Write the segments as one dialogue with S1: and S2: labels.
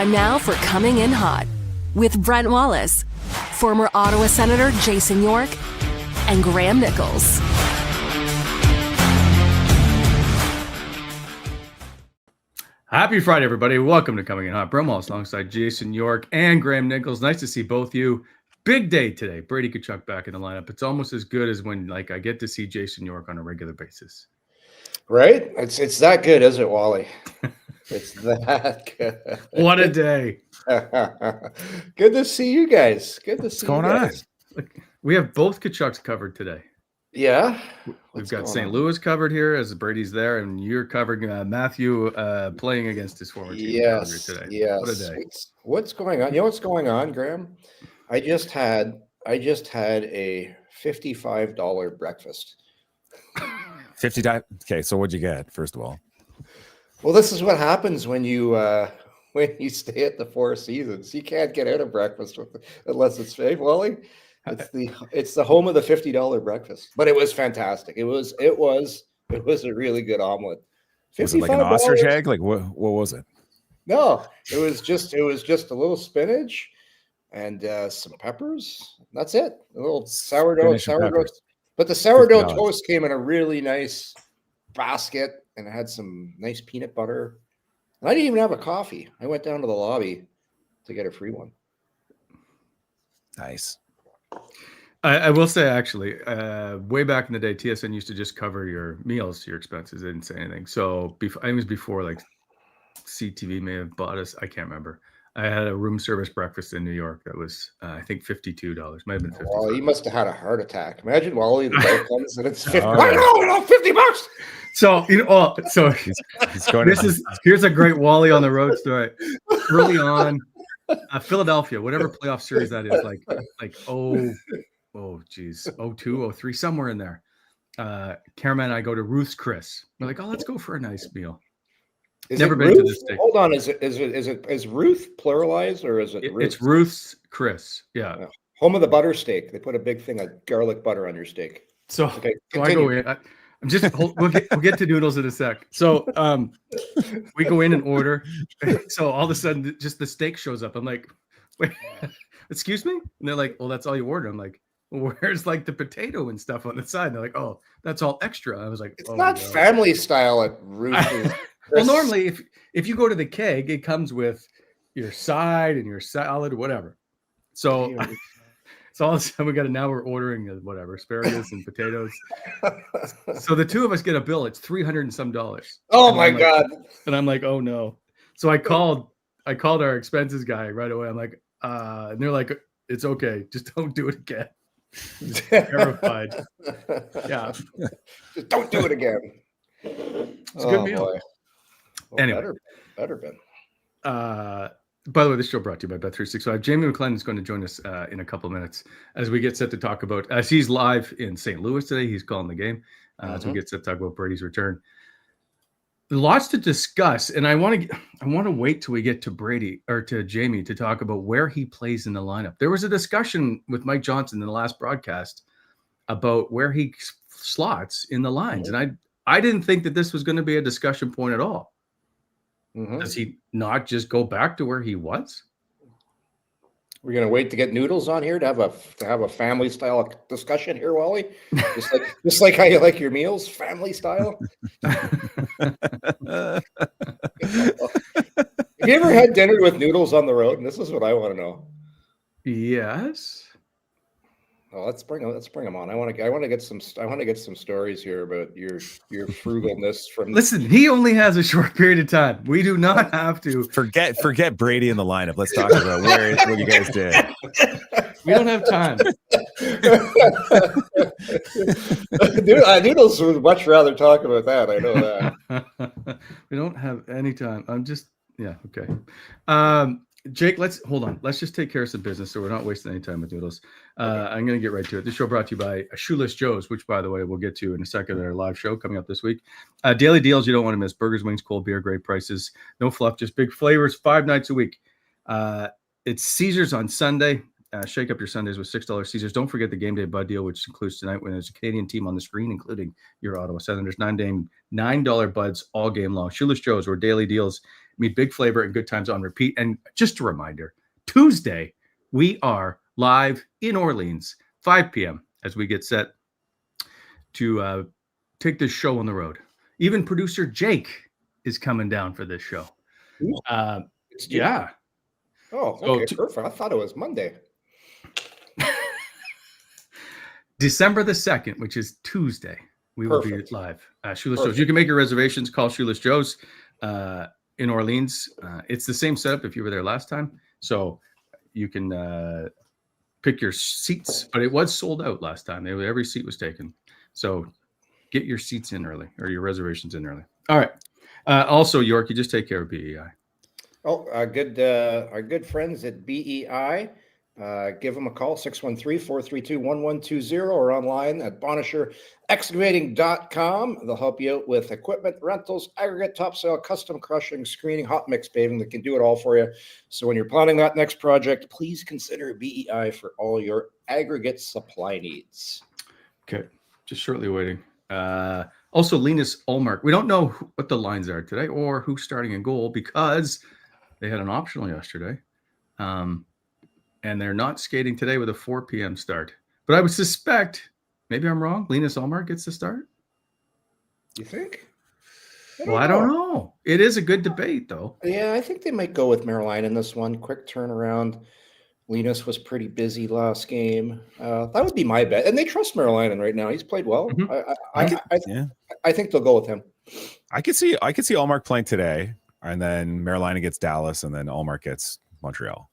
S1: Time now for Coming In Hot with Brent Wallace, former Ottawa Senator Jason York, and Graham Nichols.
S2: Happy Friday, everybody. Welcome to Coming In Hot. Brent Wallace alongside Jason York and Graham Nichols. Nice to see both you. Big day today. Brady Tkachuk back in the lineup. It's almost as good as when I get to see Jason York on a regular basis.
S3: Right? It's that good, is it, Wally? It's that good.
S2: What a day.
S3: Good to see you guys. Good to see
S4: What's going on?
S2: Look, we have both Tkachuks covered today.
S3: Yeah.
S2: We've got St. Louis covered here as Brady's there, and you're covering Matthew playing against his former team.
S3: Yes.
S2: Today.
S3: Yes.
S2: What a day.
S3: What's going on? You know what's going on, Graham? I just had a $55 breakfast.
S4: $50. Okay, so what'd you get, first of all?
S3: Well, this is what happens when you stay at the Four Seasons. You can't get out of breakfast unless it's fake, Wally. It's the home of the $50 breakfast. But it was fantastic. It was a really good omelet.
S4: Was it like an ostrich egg? Like what was it?
S3: No, it was just a little spinach and some peppers. That's it. A little sourdough. But the sourdough toast came in a really nice basket and it had some nice peanut butter. And I didn't even have a coffee. I went down to the lobby to get a free one.
S4: Nice.
S2: I will say, actually, way back in the day, TSN used to just cover your meals, your expenses. They didn't say anything. So it was before like CTV may have bought us. I can't remember. I had a room service breakfast in New York that was, I think, $52. Might have been $50.
S3: Well, he must have had a heart attack. Imagine Wally, the bill comes and it's 50.
S4: Oh,
S3: no, $50.
S2: So he's going. Here's a great Wally on the road story. Early on, Philadelphia, whatever playoff series that is, like geez, 02, 03, somewhere in there. Cameron and I go to Ruth's Chris. We're like, let's go for a nice meal. Never been to this steak.
S3: Hold on, is Ruth pluralized or is it Ruth?
S2: It's Ruth's Chris. Yeah.
S3: Home of the butter steak. They put a big thing of garlic butter on your steak.
S2: So, I go in. We'll get to noodles in a sec. So we go in and order. So all of a sudden, just the steak shows up. I'm like, wait, excuse me? And they're like, well, that's all you order. I'm like, well, where's like the potato and stuff on the side? And they're like, oh, that's all extra. I was like,
S3: it's not family style at Ruth's.
S2: Well, normally if you go to the keg, it comes with your side and your salad or whatever. So all of a sudden now we're ordering whatever, asparagus and potatoes. So the two of us get a bill. It's $300 and some.
S3: Oh my God.
S2: And I'm like, oh no. So I called our expenses guy right away. I'm like, and they're like, it's okay. Just don't do it again. Terrified. Yeah.
S3: Just don't do it again.
S2: It's a good meal.
S3: Boy. Well,
S2: anyway.
S3: Better been.
S2: By the way, this show brought to you by Bet365. Jamie McLennan is going to join us in a couple of minutes as we get set to talk about, as he's live in St. Louis today. He's calling the game as we get set to talk about Brady's return. Lots to discuss, and I want to wait till we get to Brady or to Jamie to talk about where he plays in the lineup. There was a discussion with Mike Johnson in the last broadcast about where he slots in the lines, and I didn't think that this was going to be a discussion point at all. Does he not just go back to where he was?
S3: We're gonna wait to get Noodles on here to have a family style discussion here, Wally. just like how you like your meals, family style. Have you ever had dinner with Noodles on the road? And this is what I want to know.
S2: Yes.
S3: Oh, let's bring him on. I want to get some stories here about your frugalness from.
S2: Listen, he only has a short period of time. We do not have to
S4: forget Brady in the lineup. Let's talk about what you guys did.
S2: We don't have time.
S3: Noodles would much rather talk about that. I know
S2: that. We don't have any time. Okay. Jake, hold on. Let's just take care of some business so we're not wasting any time with Noodles. I'm going to get right to it. This show brought to you by Shoeless Joe's, which, by the way, we'll get to in a second at our live show coming up this week. Daily deals you don't want to miss. Burgers, wings, cold beer, great prices. No fluff, just big flavors, 5 nights a week. It's Caesars on Sunday. Shake up your Sundays with $6 Caesars. Don't forget the game day bud deal, which includes tonight when there's a Canadian team on the screen, including your Ottawa Senators. $9 buds all game long. Shoeless Joe's, where daily deals Meet big flavor and good times on repeat. And just a reminder, Tuesday, we are live in Orleans, 5 p.m. as we get set to take this show on the road. Even producer Jake is coming down for this show. Yeah.
S3: Oh, okay, perfect. I thought it was Monday.
S2: December the 2nd, which is Tuesday, we will be live. Shoeless Joe's. You can make your reservations. Call Shoeless Joe's in Orleans. It's the same setup if you were there last time. So you can pick your seats, but it was sold out last time. Every seat was taken. So get your seats in early or your reservations in early. All right. Also, Yorkie, just take care of BEI.
S3: Oh, our good friends at BEI. Give them a call, 613-432-1120, or online at BonisherExcavating.com. They'll help you out with equipment, rentals, aggregate, topsoil, custom crushing, screening, hot mix paving. They can do it all for you. So when you're planning that next project, please consider BEI for all your aggregate supply needs.
S2: Okay, just shortly waiting. Also, Linus Ullmark. We don't know what the lines are today or who's starting in goal because they had an optional yesterday. And they're not skating today with a 4 p.m. start. But I would suspect, maybe I'm wrong, Linus Ullmark gets the start?
S3: You think?
S2: I don't know. It is a good debate, though.
S3: Yeah, I think they might go with Maryline in this one. Quick turnaround. Linus was pretty busy last game. That would be my bet. And they trust Maryline right now. He's played well.
S2: Mm-hmm.
S3: I think they'll go with him.
S4: I could see Ullmark playing today, and then Maryline gets Dallas, and then Ullmark gets Montreal.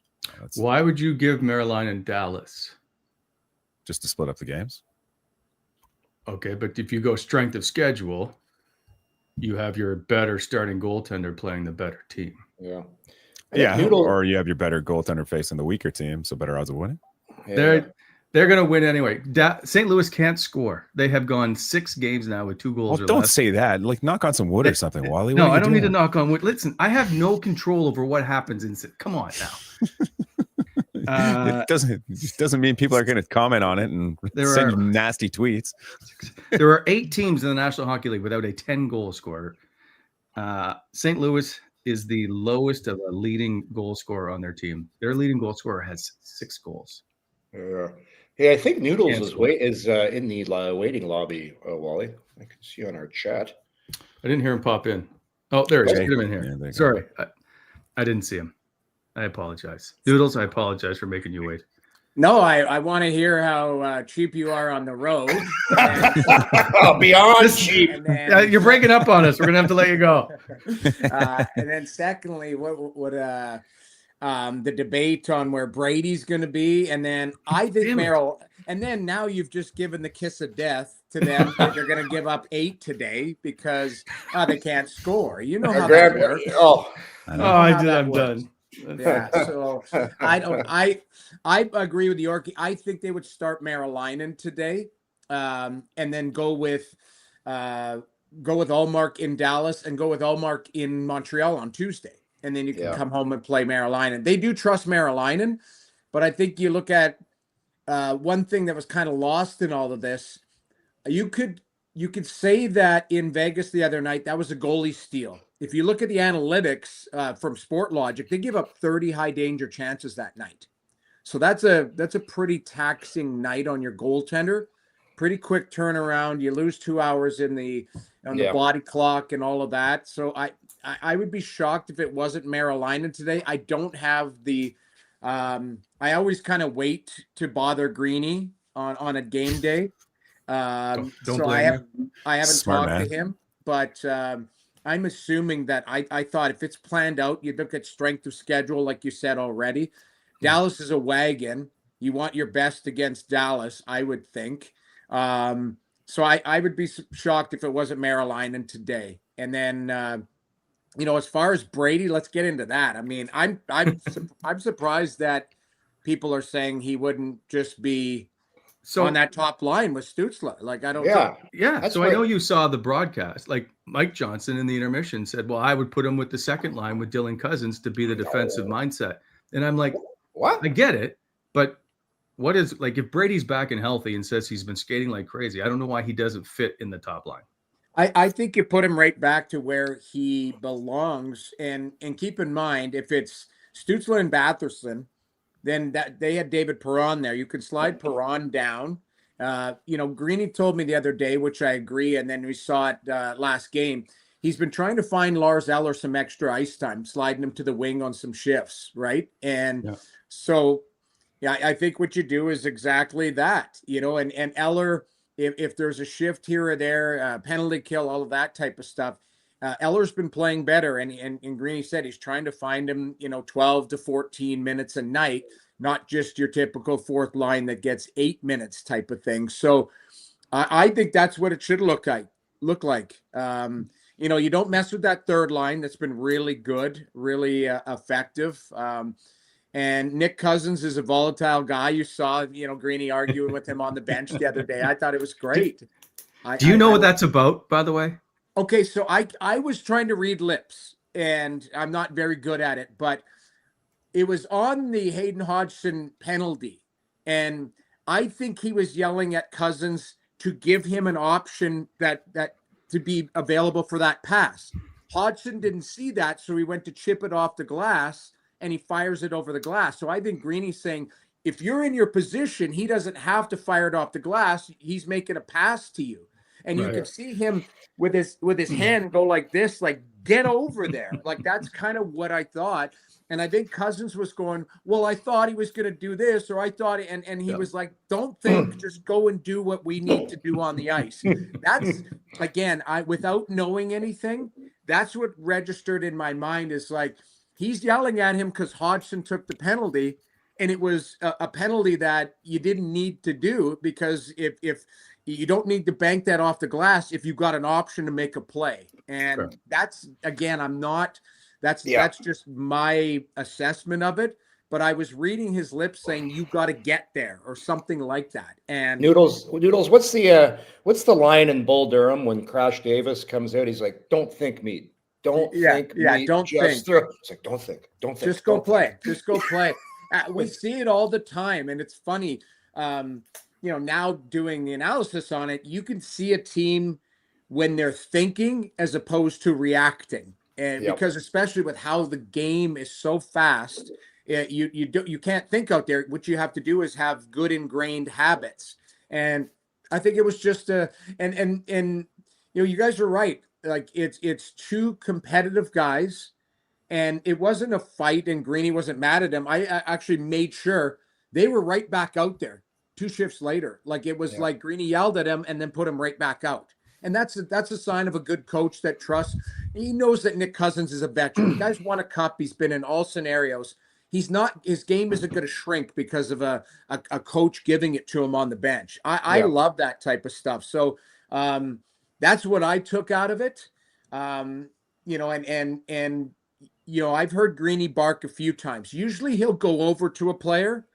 S2: Why would you give Maryline and Dallas?
S4: Just to split up the games.
S2: Okay, but if you go strength of schedule, you have your better starting goaltender playing the better team.
S3: Yeah.
S4: Or you have your better goaltender facing the weaker team, so better odds of winning.
S2: Yeah. They're going to win anyway. St. Louis can't score. They have gone 6 games now with 2 goals.
S4: Don't say that. Like, knock on some wood or something, Wally.
S2: No, I don't need to knock on wood. Listen, I have no control over what happens in. Come on now.
S4: It doesn't mean people are going to comment on it and send you nasty tweets.
S2: There are 8 teams in the National Hockey League without a 10-goal scorer. St. Louis is the lowest of a leading goal scorer on their team. Their leading goal scorer has 6 goals.
S3: Yeah, I think Noodles is in the waiting lobby, Wally. I can see on our chat.
S2: I didn't hear him pop in. Oh, there he is. Get him in here.
S4: Yeah,
S2: sorry. I didn't see him. I apologize. Noodles, I apologize for making you wait.
S5: No, I want to hear how cheap you are on the road.
S3: Beyond cheap.
S2: You're breaking up on us. We're going to have to let you go.
S5: And then secondly, what the debate on where Brady's going to be. And then I think Merrill. And then now you've just given the kiss of death to them. They're going to give up 8 today because they can't score. You know how that works.
S2: I'm done.
S5: Yeah, so I agree with Yorkie. I think they would start Maryline today, and then go with Ullmark in Dallas and go with Ullmark in Montreal on Tuesday, and then you can come home and play Maryline. They do trust Maryline, but I think you look at one thing that was kind of lost in all of this. You could say that in Vegas the other night, that was a goalie steal. If you look at the analytics from Sport Logic, they give up 30 high danger chances that night. So that's a pretty taxing night on your goaltender. Pretty quick turnaround. You lose 2 hours on the body clock and all of that. So I would be shocked if it wasn't Maryline today. I don't have the I always kind of wait to bother Greeny on a game day. I haven't talked to him, but I'm assuming that I thought if it's planned out, you look at strength of schedule, like you said already. Dallas is a wagon. You want your best against Dallas, I would think. So I would be shocked if it wasn't Maryline today. And then, as far as Brady, let's get into that. I mean, I'm surprised that people are saying he wouldn't just be on that top line with Stutzle. Like, I don't know.
S2: Yeah. So I know you saw the broadcast. Like Mike Johnson in the intermission said, well, I would put him with the second line with Dylan Cousins to be the defensive mindset. And I'm like,
S3: what?
S2: I get it. But what is, like, if Brady's back and healthy and says he's been skating like crazy, I don't know why he doesn't fit in the top line.
S5: I think you put him right back to where he belongs. And keep in mind, if it's Stutzle and Batherson, then that they had David Perron there. You could slide Perron down. Greeny told me the other day, which I agree, and then we saw it last game. He's been trying to find Lars Eller some extra ice time, sliding him to the wing on some shifts, right? And so, yeah, I think what you do is exactly that, and Eller, if there's a shift here or there, penalty kill, all of that type of stuff, Eller's been playing better, and Greeny said he's trying to find him, 12 to 14 minutes a night, not just your typical fourth line that gets 8 minutes type of thing. So I think that's what it should look like. You don't mess with that third line that's been really good, really effective. And Nick Cousins is a volatile guy. You saw, Greeny arguing with him on the bench the other day. I thought it was great.
S2: Do you know what that's about, by the way?
S5: Okay, so I was trying to read lips, and I'm not very good at it, but it was on the Hayden Hodgson penalty, and I think he was yelling at Cousins to give him an option that to be available for that pass. Hodgson didn't see that, so he went to chip it off the glass, and he fires it over the glass. So I think Greeny's saying, if you're in your position, he doesn't have to fire it off the glass. He's making a pass to you. And you could see him with his hand go like this, like, get over there. Like, that's kind of what I thought. And I think Cousins was going, well, I thought he was going to do this, or I thought, and he was like, don't think, just go and do what we need to do on the ice. That's, again, without knowing anything, that's what registered in my mind is like, he's yelling at him because Hodgson took the penalty, and it was a penalty that you didn't need to do, because if you don't need to bank that off the glass if you've got an option to make a play. And that's, again, that's just my assessment of it. But I was reading his lips saying, you got to get there, or something like that. And
S3: Noodles, what's the line in Bull Durham when Crash Davis comes out? He's like, don't think meat. Don't think meat.
S5: Don't
S3: just
S5: think.
S3: It's like, don't think.
S5: Just go play. Just go play. We see it all the time. And it's funny. Now doing the analysis on it, you can see a team when they're thinking as opposed to reacting. And because especially with how the game is so fast, you can't think out there. What you have to do is have good ingrained habits. And I think it was just you guys are right. Like it's two competitive guys, and it wasn't a fight, and Greeny wasn't mad at him. I actually made sure they were right back out there 2 shifts later. Like it was like Greeny yelled at him and then put him right back out. And that's a sign of a good coach that trusts. He knows that Nick Cousins is a veteran. The guy's won a cup. He's been in all scenarios. His game isn't going to shrink because of a coach giving it to him on the bench. I love that type of stuff. So that's what I took out of it. I've heard Greeny bark a few times. Usually he'll go over to a player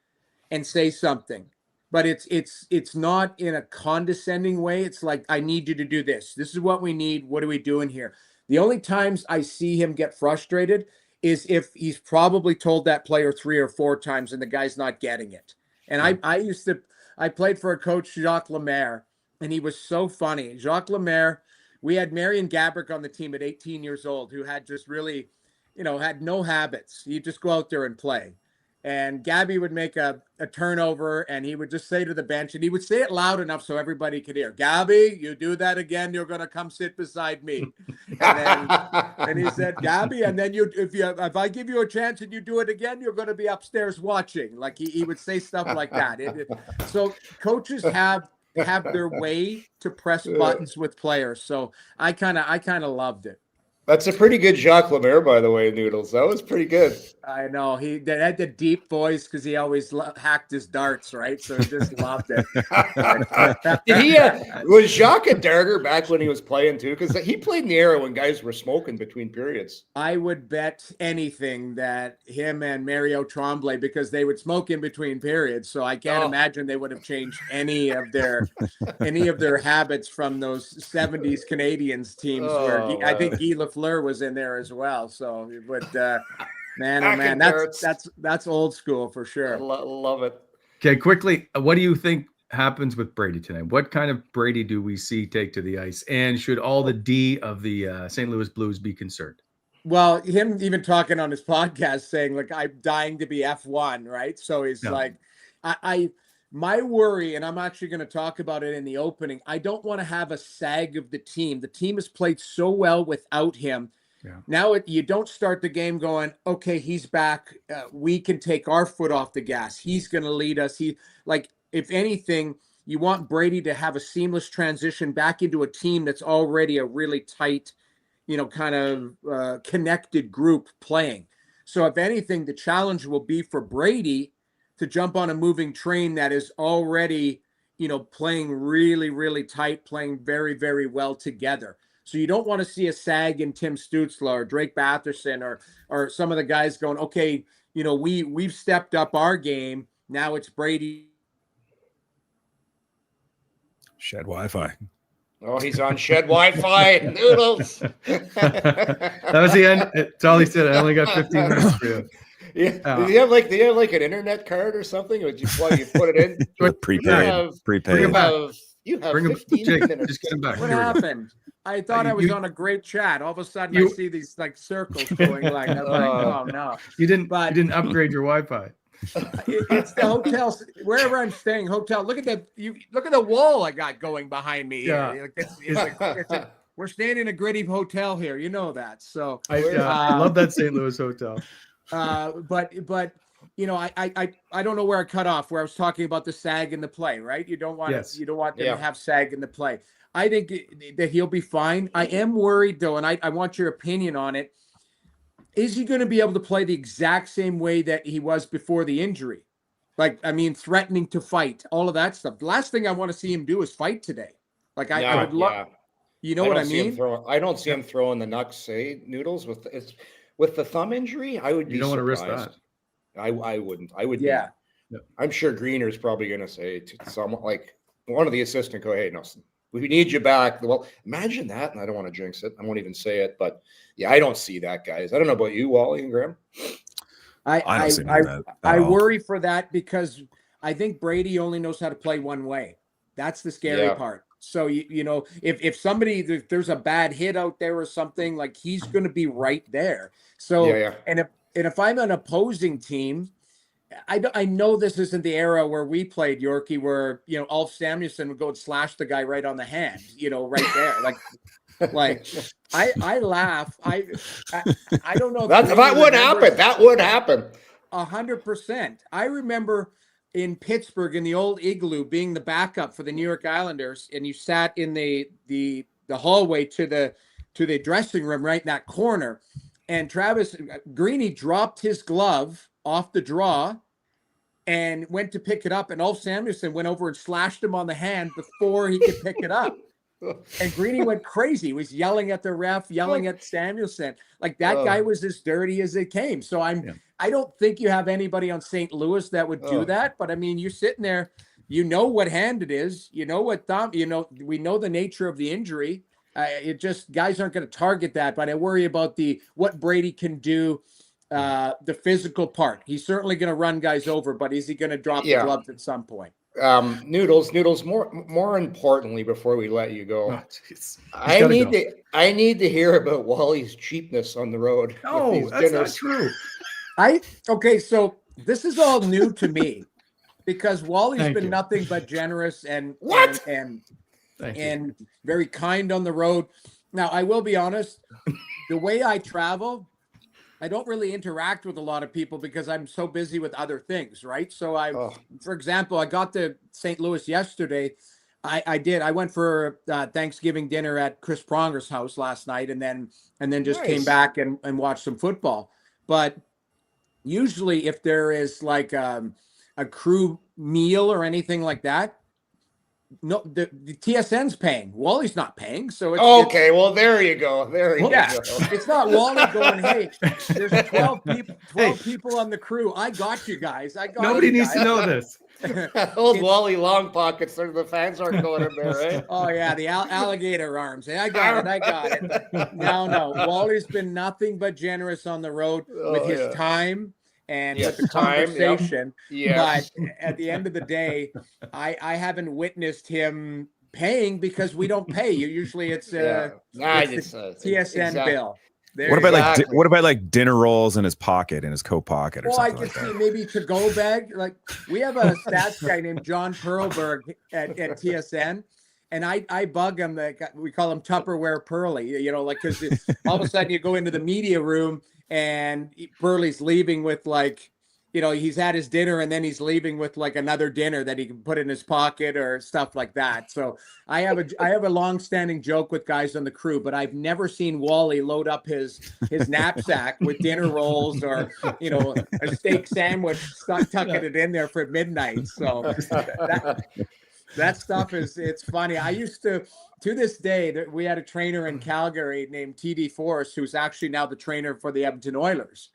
S5: and say something. But it's not in a condescending way. It's like, I need you to do this. This is what we need. What are we doing here? The only times I see him get frustrated is if he's probably told that player 3 or 4 times and the guy's not getting it. And I played for a coach, Jacques Lemaire, and he was so funny. Jacques Lemaire, we had Marion Gabrick on the team at 18 years old, who had just really, had no habits. He'd just go out there and play. And Gabby would make a turnover, and he would just say to the bench, and he would say it loud enough so everybody could hear, Gabby, you do that again, you're going to come sit beside me. And he said, Gabby, and then if I give you a chance and you do it again, you're going to be upstairs watching. Like he would say stuff like that. So coaches have their way to press buttons with players. So I kind of loved it.
S3: That's a pretty good Jacques Lemaire, by the way, Noodles. That was pretty good.
S5: I know. He had the deep voice because he always hacked his darts, right? So he just loved it.
S3: Was Jacques a darter back when he was playing too? Because he played in the era when guys were smoking between periods.
S5: I would bet anything that him and Mario Tremblay, because they would smoke in between periods. So I can't imagine they would have changed any of their habits from those 70s Canadiens teams where I think Guy Lafleur was in there as well. So, but man, that's old school for sure.
S3: Love it.
S2: Okay, quickly, what do you think happens with Brady tonight? What kind of Brady do we see take to the ice? And should all the D of the St. Louis Blues be concerned?
S5: Well, him even talking on his podcast saying, like, I'm dying to be F1, right? So he's like, my worry, and I'm actually going to talk about it in the opening, I don't want to have a sag of the team. The team has played so well without him. Yeah. Now you don't start the game going, okay, he's back. We can take our foot off the gas. He's going to lead us. If anything, you want Brady to have a seamless transition back into a team that's already a really tight, kind of connected group playing. So if anything, the challenge will be for Brady to jump on a moving train that is already, playing really, really tight, playing very, very well together. So you don't want to see a sag in Tim Stutzle or Drake Batherson or some of the guys going, okay, we've stepped up our game. Now it's Brady.
S4: Shed Wi-Fi.
S3: Oh, he's on Shed Wi-Fi. Noodles.
S2: That was the end. That's all he said. I only got 15 minutes for you.
S3: Yeah. Do you have like an internet card or something? Or you put it in?
S4: Prepaid.
S3: You have 15 minutes.
S2: Just get him back.
S5: What happened? I thought I was on a great chat. All of a sudden, I see these like circles going like, I'm like, oh no.
S2: You didn't upgrade your Wi-Fi.
S5: It's the hotel, wherever I'm staying. Hotel. Look at the wall I got going behind me.
S2: Yeah.
S5: We're staying in a gritty hotel here. You know that. So
S2: I love that St. Louis hotel.
S5: But I don't know where I cut off. Where I was talking about the sag in the play, right? You don't want them to have sag in the play. I think that he'll be fine. I am worried though, and I want your opinion on it. Is he going to be able to play the exact same way that he was before the injury? Threatening to fight, all of that stuff. The last thing I want to see him do is fight today. I would love, you know what I mean?
S3: I don't see him throwing the knucks, Noodles, with the thumb injury. I would be surprised.
S2: You don't want to risk that.
S3: I wouldn't. I would. Yeah. I'm sure Greener's probably going to say to someone like one of the assistant, go, hey, no, we need you back. Well, imagine that. And I don't want to jinx it. I won't even say it, but yeah, I don't see that, guys. I don't know about you, Wally and Graeme.
S5: I worry for that because I think Brady only knows how to play one way. That's the scary part. So, if there's a bad hit out there or something, like he's going to be right there. So, and if I'm an opposing team, I know this isn't the era where we played Yorkie, where, Ulf Samuelsson would go and slash the guy right on the hand, right there. Like I laugh. I don't know.
S3: That would happen. That would happen.
S5: 100%. I remember in Pittsburgh in the old igloo being the backup for the New York Islanders, and you sat in the hallway to the dressing room right in that corner, and Travis Greeny dropped his glove off the draw and went to pick it up, and Ulf Samuelsson went over and slashed him on the hand before he could pick it up. And Greeny went crazy. He was yelling at the ref, yelling at Samuelsson. Like that guy was as dirty as it came. So I don't think you have anybody on St. Louis that would do that. But I mean, you're sitting there, what hand it is, what thumb, we know the nature of the injury. It just, guys aren't going to target that. But I worry about what Brady can do, the physical part. He's certainly going to run guys over, but is he going to drop the gloves at some point?
S3: Noodles. More importantly, before we let you go, I need to hear about Wally's cheapness on the road.
S2: No, that's not true.
S5: So this is all new to me because Wally's been nothing but generous and very kind on the road. Now, I will be honest, the way I travel, I don't really interact with a lot of people because I'm so busy with other things, right? So for example, I got to St. Louis yesterday. I went for Thanksgiving dinner at Chris Pronger's house last night, and then just came back and watched some football. But usually, if there is like a crew meal or anything like that, no, the TSN's paying. Wally's not paying, so it's
S3: okay. Well, there you go. There you go.
S5: It's not Wally going, hey, there's 12 people on the crew. I got you guys.
S2: Nobody needs to know this.
S3: Old Wally long pockets, so the fans aren't going in there, right?
S5: Oh yeah, the alligator arms. Hey, I got it. No, Wally's been nothing but generous on the road with his time and with the conversation.
S3: Yes.
S5: But at the end of the day, I haven't witnessed him paying because we don't pay. Usually it's the TSN bill.
S4: What about like dinner rolls in his pocket, in his coat pocket, or something like that?
S5: I could see maybe to-go bag. Like we have a stats guy named John Perlberg at TSN, and I bug him. We call him Tupperware Pearly. You know, like because all of a sudden you go into the media room and Pearly's leaving with like, you know, he's had his dinner and then he's leaving with like another dinner that he can put in his pocket or stuff like that. So I have a long-standing joke with guys on the crew, but I've never seen Wally load up his knapsack with dinner rolls or, you know, a steak sandwich, tucking it in there for midnight. So that stuff it's funny. I used to this day, we had a trainer in Calgary named TD Forrest, who's actually now the trainer for the Edmonton Oilers.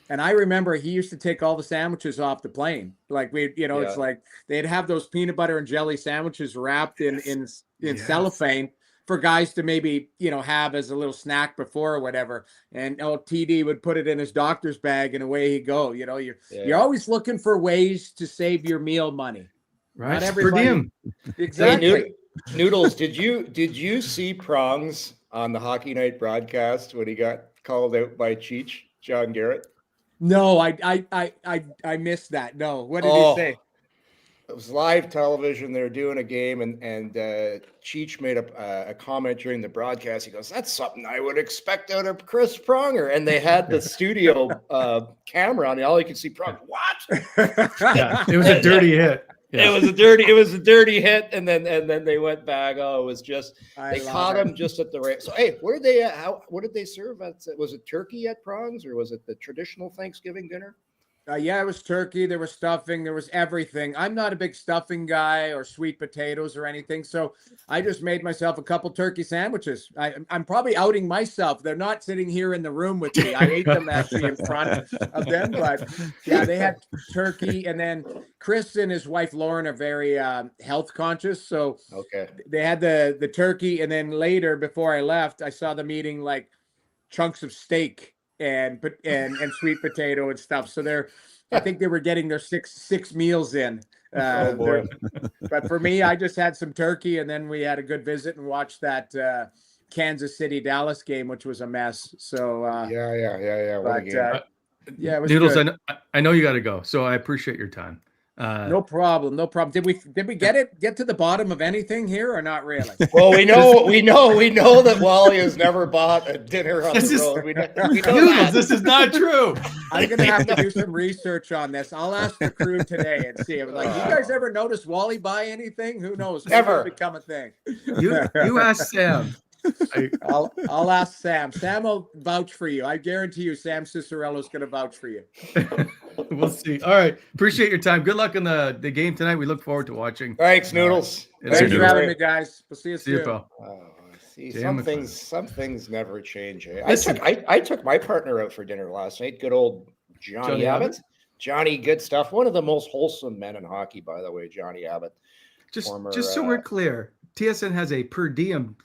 S5: And I remember he used to take all the sandwiches off the plane. Like it's like they'd have those peanut butter and jelly sandwiches wrapped in cellophane for guys to maybe, you know, have as a little snack before or whatever. And TD would put it in his doctor's bag and away he'd go. You know, you're always looking for ways to save your meal money.
S2: Right.
S5: Not everybody. Exactly.
S3: Hey, Noodles, did you see Prongs on the Hockey Night broadcast when he got called out by Cheech, John Garrett?
S5: No, I missed that. No, what did he say?
S3: It was live television. They were doing a game, and Cheech made a comment during the broadcast. He goes, "That's something I would expect out of Chris Pronger." And they had the studio camera on, and all you could see Pronger. What?
S2: Yeah, it was a dirty hit. Yeah.
S3: It was a dirty hit, and then they went back. Oh, it was just they caught him just at the right. So hey, where did they? What did they serve? Was it turkey at Prongs, or was it the traditional Thanksgiving dinner?
S5: Yeah, it was turkey. There was stuffing. There was everything. I'm not a big stuffing guy or sweet potatoes or anything, so I just made myself a couple turkey sandwiches. I'm probably outing myself. They're not sitting here in the room with me. I ate them actually in front of them, but yeah, they had turkey. And then Chris and his wife Lauren are very health conscious, so they had the turkey. And then later, before I left, I saw them eating like chunks of steak and sweet potato and stuff. So I think they were getting their six meals in. But for me, I just had some turkey, and then we had a good visit and watched that Kansas City Dallas game, which was a mess. So
S3: yeah.
S5: But yeah, it was
S2: Noodles,
S5: good.
S2: I know you got to go, so I appreciate your time.
S5: No problem. Did we get to the bottom of anything here or not really?
S3: Well, we know that Wally has never bought a dinner on the road. We know
S2: Noodles, this is not true.
S5: I'm gonna have to do some research on this. I'll ask the crew today and see. Like, you guys ever notice Wally buy anything? Who knows?
S3: Never
S5: become a thing.
S2: You ask Sam.
S5: I'll ask Sam. Sam will vouch for you. I guarantee you, Sam Cicerello's going to vouch for you.
S2: We'll see. All right. Appreciate your time. Good luck in the game tonight. We look forward to watching.
S3: Thanks, Noodles.
S5: Thanks for having me, guys. We'll see you soon.
S2: See you, pal.
S3: Some things never change. I took my partner out for dinner last night. Good old Johnny Abbott. Johnny, good stuff. One of the most wholesome men in hockey, by the way, Johnny Abbott.
S2: Just so we're clear, TSN has a per diem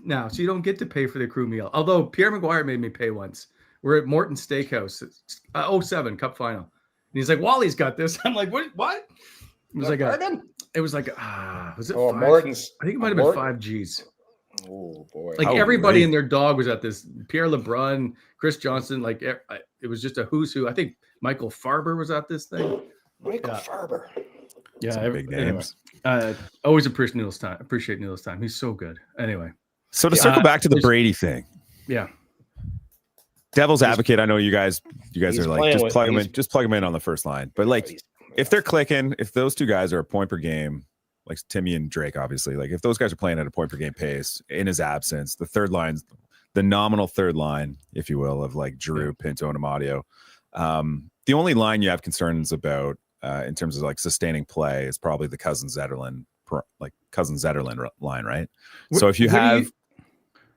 S2: now, so you don't get to pay for the crew meal. Although Pierre McGuire made me pay once. We're at Morton Steakhouse, 07 Cup Final, and he's like, "Wally's got this." I'm like, "What? What?" It was was it?
S3: Morton's.
S2: I think it might have been 5 Gs.
S3: Oh boy!
S2: Like everybody and their dog was at this. Pierre LeBrun, Chris Johnson, like it was just a who's who. I think Michael Farber was at this thing.
S3: Michael Farber.
S2: Yeah,
S4: big names.
S2: Always appreciate Neil's time. He's so good. Anyway.
S4: So to circle back to the Brady thing.
S2: Yeah.
S4: Devil's advocate. I know you guys are like, just plug them in on the first line. But like, if they're clicking, if those two guys are a point per game, like Timmy and Drake, obviously, like if those guys are playing at a point per game pace in his absence, the third line's the nominal third line, if you will, of like Drew, Pinto, and Amadio. The only line you have concerns about in terms of like sustaining play is probably the Cousins-Zetterlund line, right? So if you have...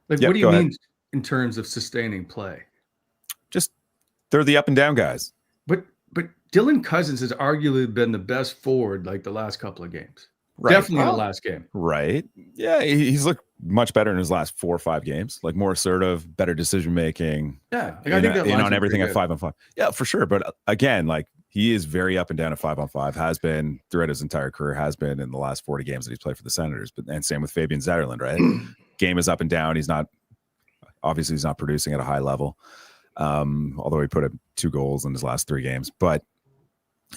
S2: what do you mean in terms of sustaining play?
S4: Just they're the up and down guys.
S2: But Dylan Cousins has arguably been the best forward like the last couple of games.
S4: Right.
S2: Definitely the last game.
S4: Right. Yeah, he's looked much better in his last 4 or 5 games, like more assertive, better decision making.
S2: Yeah, I think that
S4: on everything at 5-on-5. Yeah, for sure. But again, like he is very up and down at 5-on-5. Has been throughout his entire career. Has been in the last 40 games that he's played for the Senators. And same with Fabian Zetterlund, right? Game is up and down. He's not producing at a high level. Although he put up 2 goals in his last 3 games. But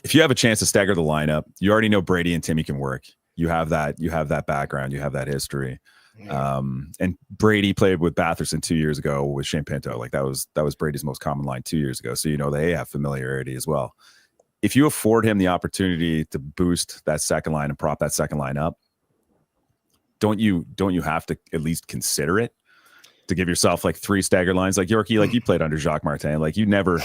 S4: if you have a chance to stagger the lineup, you already know Brady and Timmy can work. You have that background. You have that history. Yeah. And Brady played with Batherson 2 years ago with Shane Pinto. Like that was Brady's most common line 2 years ago. So they have familiarity as well. If you afford him the opportunity to boost that second line and prop that second line up, don't you have to at least consider it to give yourself like 3 staggered lines? Like Yorkie, like you played under Jacques Martin. Like you never,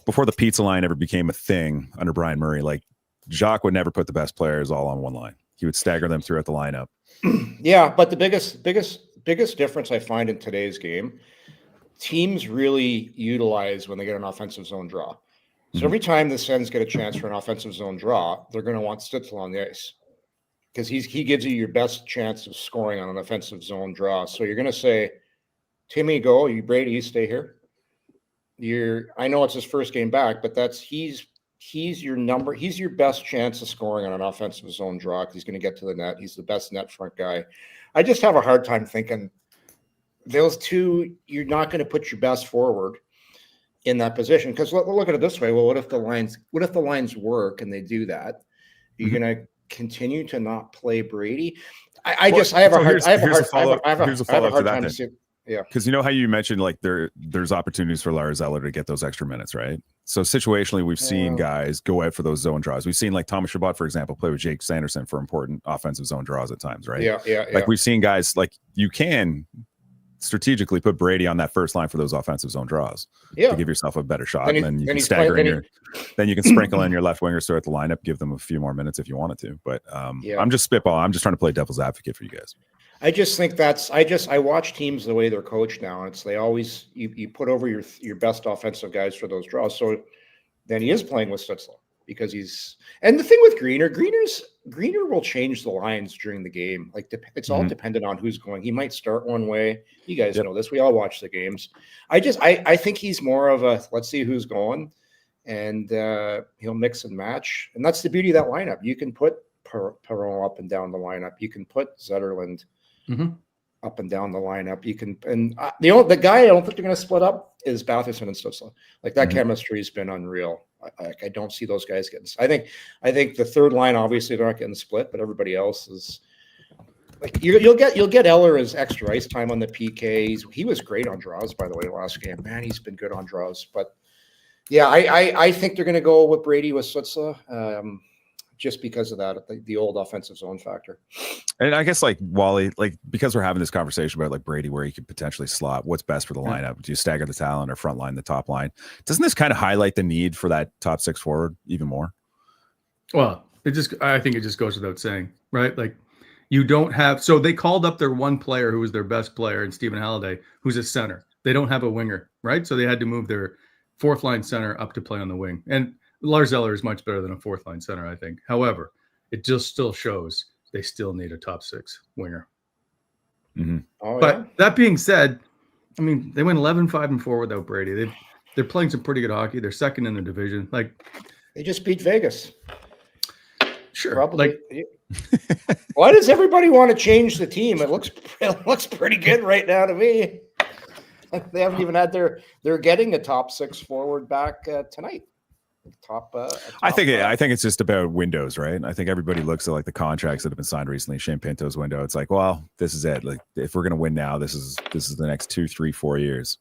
S4: before the pizza line ever became a thing under Brian Murray, like Jacques would never put the best players all on one line. He would stagger them throughout the lineup.
S3: Yeah, but the biggest difference I find in today's game, teams really utilize when they get an offensive zone draw. So every time the Sens get a chance for an offensive zone draw, they're going to want Stutzle on the ice because he gives you your best chance of scoring on an offensive zone draw. So you're going to say, Timmy, go. Brady, you stay here. I know it's his first game back, but he's your best chance of scoring on an offensive zone draw because he's going to get to the net. He's the best net front guy. I just have a hard time thinking those two, you're not going to put your best forward in that position. Because look at it this way. Well, what if the lines work and they do that? You're going to continue to not play Brady. I have a hard time to see. Yeah,
S4: because how you mentioned like there's opportunities for Lars Eller to get those extra minutes, right? So situationally, we've seen guys go out for those zone draws. We've seen like Thomas Chabot, for example, play with Jake Sanderson for important offensive zone draws at times, right?
S3: Yeah.
S4: We've seen guys like you can strategically put Brady on that first line for those offensive zone draws to give yourself a better shot, and then you can stagger then you can sprinkle in your left wingers throughout the lineup, give them a few more minutes if you wanted to. But I'm just spitballing. I'm just trying to play devil's advocate for you guys.
S3: I just think I watch teams the way they're coached now, and they always you put over your best offensive guys for those draws. So then he is playing with Stutzle because and the thing with Greener will change the lines during the game. Like it's all dependent on who's going. He might start one way. You guys know this. We all watch the games. I think he's more of a let's see who's going, and he'll mix and match. And that's the beauty of that lineup. You can put Perron up and down the lineup. You can put Zetterlund up and down the lineup. You can, and the guy I don't think they're going to split up is Batherson and Stutzle. Like that chemistry has been unreal. I don't see those guys getting. I think the third line obviously they're not getting split, but everybody else is like you'll get Eller as extra ice time on the PKs. He was great on draws, by the way, last game. Man, he's been good on draws. But yeah, I think they're going to go with Brady with Stutzle. Just because of that, the old offensive zone factor.
S4: And I guess like Wally, like because we're having this conversation about like Brady, where he could potentially slot, what's best for the lineup? Do you stagger the talent or front line, the top line? Doesn't this kind of highlight the need for that top 6 forward even more?
S2: Well, I think it just goes without saying, right? Like you don't have, so they called up their one player who was their best player in Stephen Halliday, who's a center. They don't have a winger, right? So they had to move their 4th line center up to play on the wing. And Lars Eller is much better than a 4th line center, I think. However, it just still shows they still need a top 6 winger. But that being said, I mean, they went 11-5-4 without Brady. They're playing some pretty good hockey. They're second in the division. Like
S3: they just beat Vegas.
S2: Sure.
S3: Probably. Why does everybody want to change the team? It looks pretty good right now to me. They haven't even had they're getting a top 6 forward back tonight. I think it's just about windows, right? I think everybody looks at like the contracts that have been signed recently. Shane Pinto's window. It's like, well, this is it. Like, if we're going to win now, this is the next 2, 3, 4 years.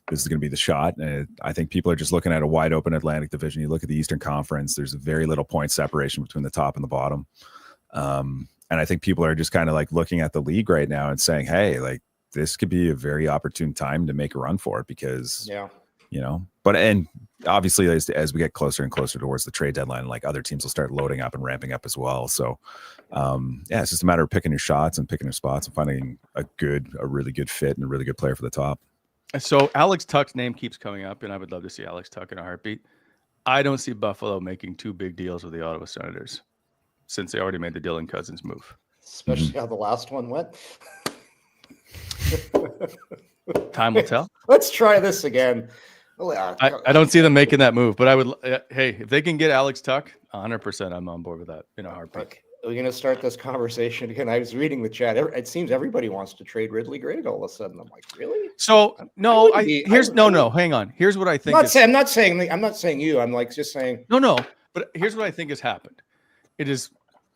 S3: This is going to be the shot. And I think people are just looking at a wide open Atlantic Division. You look at the Eastern Conference. There's very little point separation between the top and the bottom. And I think people are just kind of like looking at the league right now and saying, hey, like this could be a very opportune time to make a run for it because and obviously as we get closer and closer towards the trade deadline, like other teams will start loading up and ramping up as well. So it's just a matter of picking your shots and picking your spots and finding a really good fit and a really good player for the top.
S2: So Alex Tuch's name keeps coming up, and I would love to see Alex Tuch in a heartbeat. I don't see Buffalo making 2 big deals with the Ottawa Senators since they already made the Dylan Cousins move.
S3: Especially how the last one went.
S2: Time will tell.
S3: Let's try this again.
S2: I don't see them making that move, but I would. Hey, if they can get Alex Tuch, 100%, I'm on board with that in a heartbeat.
S3: We're going to start this conversation again. I was reading the chat. It seems everybody wants to trade Ridley Gregg all of a sudden. I'm like, really?
S2: So no, hang on. Here's what I think.
S3: I'm not saying you. I'm like just saying.
S2: No. But here's what I think has happened.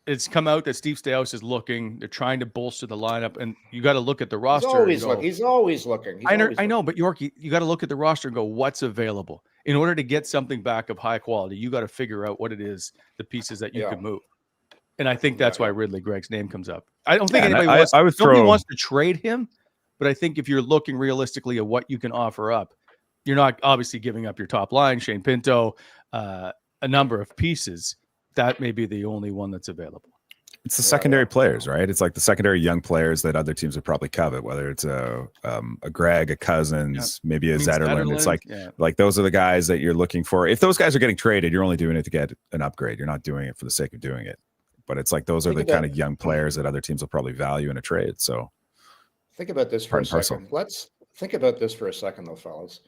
S2: It's come out that Steve Staios is looking. They're trying to bolster the lineup, and you got to look at the roster.
S3: He's always looking.
S2: I know, but Yorkie, you got to look at the roster and go, what's available in order to get something back of high quality. You got to figure out what it is, the pieces that you can move. And I think that's why Ridley Gregg's name comes up. I don't think anybody wants to trade him, but I think if you're looking realistically at what you can offer up, you're not obviously giving up your top line, Shane Pinto, a number of pieces. That may be the only one that's available.
S4: It's the secondary players, right? It's like the secondary young players that other teams would probably covet, whether it's a Greg, a Cousins, maybe a Zetterlund. It's like those are the guys that you're looking for. If those guys are getting traded, you're only doing it to get an upgrade. You're not doing it for the sake of doing it. But it's like those are the kind of young players that other teams will probably value in a trade. So
S3: think about this for a second. Let's think about this for a second, though, fellas.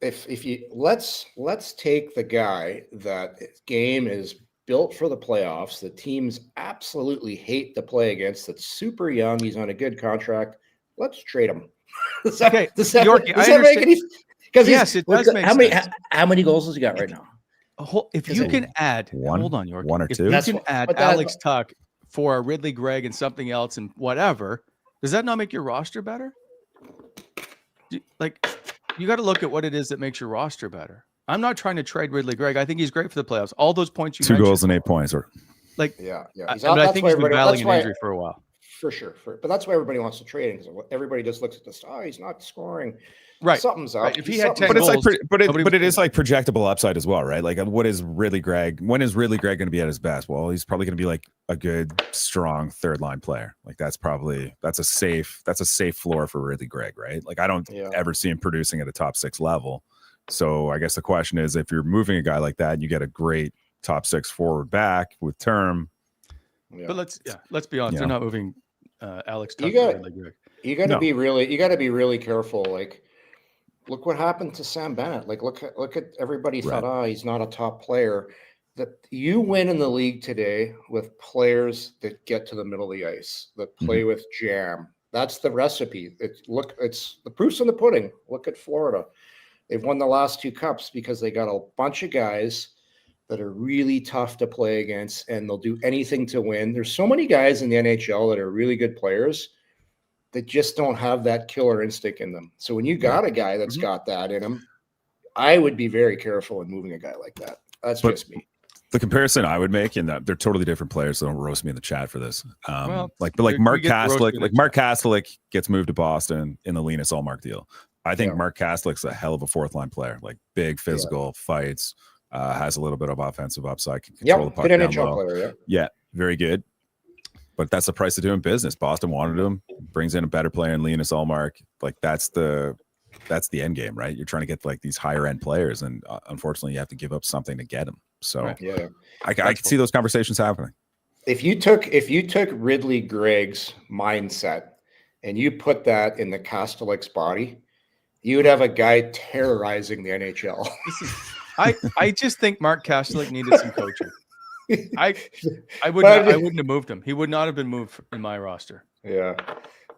S3: If you let's take the guy that game is built for the playoffs, the teams absolutely hate to play against, that's super young, he's on a good contract. Let's trade him. Does that make any? Because yes, it does make sense. How many goals has he got right now?
S2: If you can add hold on, Yorkie.
S4: One or two.
S2: If you can add Alex Tuch for a Ridley Gregg and something else and whatever, does that not make your roster better? Like, you got to look at what it is that makes your roster better. I'm not trying to trade Ridley Gregg. I think he's great for the playoffs. All those points you mentioned.
S4: 2 goals and 8 points.
S3: Yeah.
S2: I think he's been battling an injury for a while.
S3: For sure. But that's why everybody wants to trade him, because everybody just looks at this. Oh, he's not scoring.
S2: Right.
S3: Something's up.
S2: Right. If he had 10
S4: but
S2: goals,
S4: it's like, but it is like projectable upside as well, right? Like, what is Ridley Gregg? When is Ridley Gregg going to be at his best? Well, he's probably going to be like a good, strong third line player. Like that's a safe floor for Ridley Gregg, right? Like I don't ever see him producing at a top 6 level. So I guess the question is, if you're moving a guy like that, and you get a great top 6 forward back with term.
S2: Yeah. But let's be honest, they're not moving Alex Tuch.
S3: You got to be really careful. Like, look what happened to Sam Bennett. Like, look at everybody thought, he's not a top player. That you win in the league today with players that get to the middle of the ice, that play with jam. That's the recipe. It's the proof's in the pudding. Look at Florida. They've won the last 2 cups because they got a bunch of guys that are really tough to play against, and they'll do anything to win. There's so many guys in the NHL that are really good players that just don't have that killer instinct in them. So when you got a guy that's got that in him, I would be very careful in moving a guy like that. That's just me.
S4: The comparison I would make, and that they're totally different players, so don't roast me in the chat for this. Mark Kastelik gets moved to Boston in the Linus Ullmark deal. I think Mark Kastelik's a hell of a fourth line player, like big physical fights, has a little bit of offensive upside, can control the puck down low. Player, yeah, very good. But that's the price of doing business. Boston wanted him, brings in a better player in Linus Ullmark. Like that's the end game, right? You're trying to get like these higher end players, and unfortunately, you have to give up something to get them. So I can see those conversations happening.
S3: If you took Ridley Gregg's mindset and you put that in the Kastelik's body, you would have a guy terrorizing the NHL.
S2: I just think Mark Kastelik needed some coaching. I wouldn't have moved him. He would not have been moved in my roster.
S3: Yeah,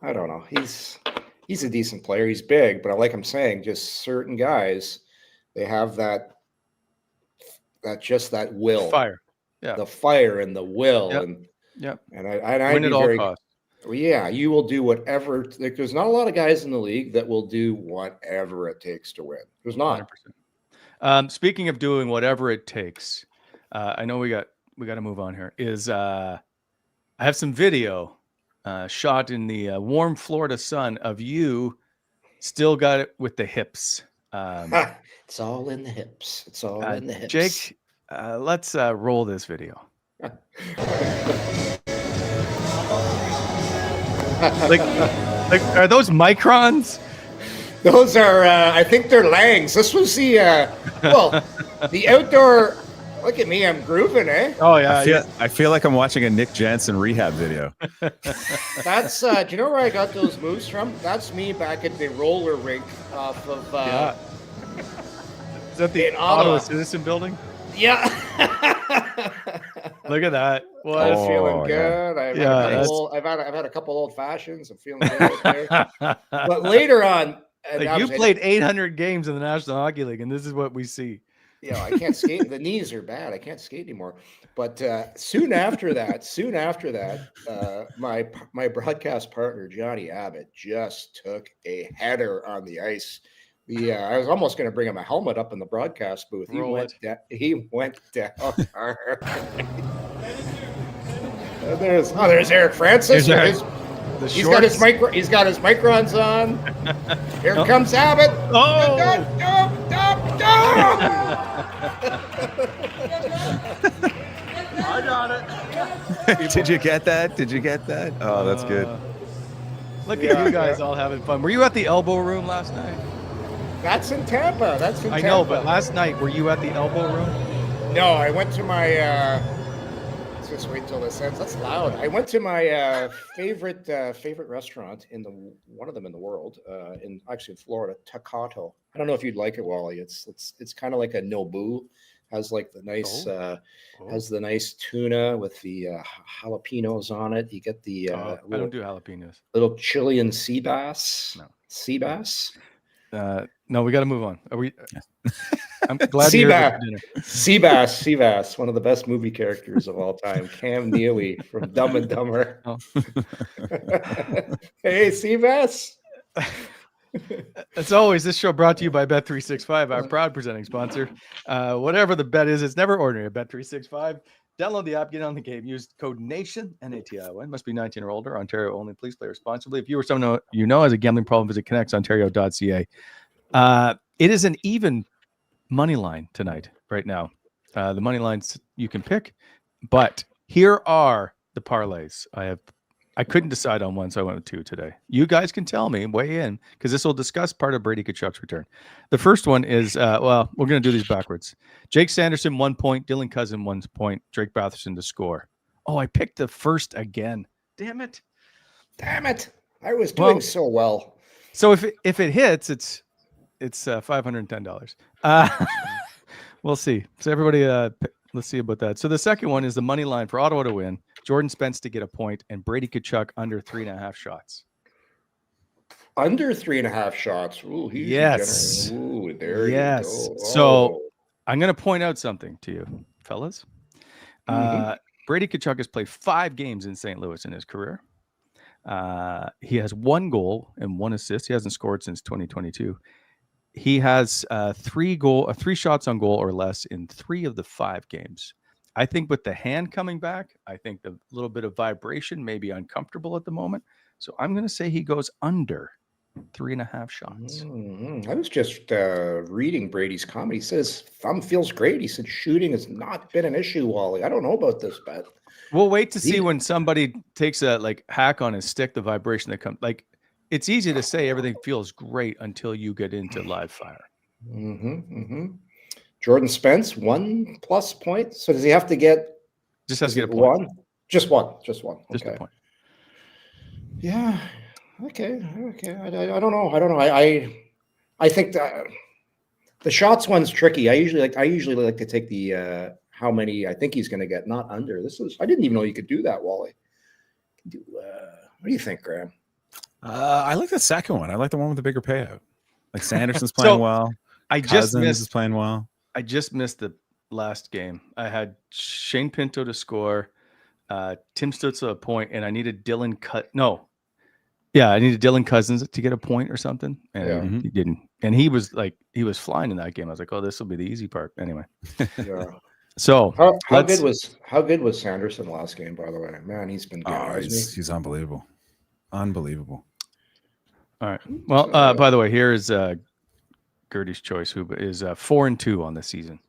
S3: I don't know. He's a decent player. He's big, but like I'm saying, just certain guys, they have that will,
S2: fire,
S3: the fire and the will, and I win at all costs. Yeah, you will do whatever. Like, there's not a lot of guys in the league that will do whatever it takes to win. There's not.
S2: 100%. Speaking of doing whatever it takes, I know we got to move on here. I have some video shot in the warm Florida sun of you. Still got it with the hips.
S3: It's all in the hips. It's all in the hips.
S2: Jake, let's roll this video. like, are those microns?
S3: Those are, I think they're Langs. This was the outdoor Look at me, I'm grooving, eh?
S2: Oh yeah,
S4: I feel like I'm watching a Nick Jansen rehab video.
S3: That's do you know where I got those moves from? That's me back at the roller rink off of
S2: Is that the Ottawa Citizen Building?
S3: Yeah.
S2: Look at that.
S3: Well, I'm feeling good. I've had a couple old fashions. I'm feeling good out there. But later on,
S2: you played 800 games in the National Hockey League, and this is what we see.
S3: Yeah, I can't skate. The knees are bad. I can't skate anymore. But soon after that, my broadcast partner Johnny Abbott just took a header on the ice. I was almost going to bring him a helmet up in the broadcast booth. He went down hard. There's Eric Francis. He's got his microns on. Here comes Abbott.
S2: Oh! I got it.
S4: Did you get that? Oh, that's good.
S2: Look at you guys all having fun. Were you at the Elbow Room last night?
S3: That's in Tampa.
S2: I know, but last night, were you at the Elbow Room?
S3: No, I went to my let's just wait till this ends. That's loud. I went to my favorite restaurant one of them in the world, in Florida, Takato. I don't know if you'd like it, Wally. It's kind of like a Nobu. Has like the nice has the nice tuna with the jalapenos on it. You get the
S2: I don't do jalapenos.
S3: Little Chilean sea bass.
S2: No.
S3: Sea bass.
S2: No, we got to move on. Are we? I'm glad you're here for dinner.
S3: Seabass, one of the best movie characters of all time. Cam Neely from Dumb and Dumber.
S2: Oh.
S3: Hey, Seabass.
S2: As always, this show brought to you by Bet365, our proud presenting sponsor. Whatever the bet is, it's never ordinary at Bet365. Download the app, get on the game. Use code NATION, N-A-T-I-O-N. Must be 19 or older. Ontario only. Please play responsibly. If you or someone you know has a gambling problem, visit connectsontario.ca. It is an even money line tonight, right now. The money lines you can pick, but here are the parlays. I couldn't decide on one, so I went with two today. You guys can tell me, weigh in, because this will discuss part of Brady Tkachuk's return. The first one is, we're going to do these backwards. Jake Sanderson, 1 point. Dylan Cousin, 1 point. Drake Batherson to score. Oh, I picked the first again. Damn it.
S3: I was doing so well.
S2: So if it hits, it's $510. We'll see. So everybody, let's see about that. So the second one is the money line for Ottawa to win. Jordan Spence to get a point, and Brady Tkachuk under 3.5 shots.
S3: Under 3.5 shots. Ooh, he's
S2: yes.
S3: Ooh, there you go. Oh.
S2: So I'm going to point out something to you, fellas. Brady Tkachuk has played 5 games in St. Louis in his career. He has 1 goal and 1 assist. He hasn't scored since 2022. He has 3 shots on goal or less in 3 of the 5 games. I think with the hand coming back, I think the little bit of vibration may be uncomfortable at the moment. So I'm going to say he goes under 3.5 shots.
S3: I was just reading Brady's comment. He says thumb feels great. He said shooting has not been an issue, Wally. I don't know about this bet.
S2: We'll wait to see when somebody takes a hack on his stick, the vibration that comes. It's easy to say everything feels great until you get into live fire.
S3: Jordan Spence, 1+ point. So does he have to get?
S2: Just has to get a point.
S3: Just one.
S2: Just a point.
S3: Yeah. Okay. I don't know. I think that the shots one's tricky. I usually like to take the how many I think he's going to get, not under. I didn't even know you could do that, Wally. What do you think, Graeme?
S4: I like the second one. I like the one with the bigger payout. Like Sanderson's playing well. Cousins is playing well.
S2: I just missed the last game. I had Shane Pinto to score, Tim Stutzle a point, and I needed Dylan I needed Dylan Cousins to get a point or something, and he didn't. And he was flying in that game. I was like, oh, this will be the easy part. Anyway.
S3: Yeah.
S2: So
S3: how good was Sanderson last game? By the way, man, he's been good.
S4: He's unbelievable. Unbelievable.
S2: All right. Well, by the way, here is Gertie's choice, who is 4-2 on the season.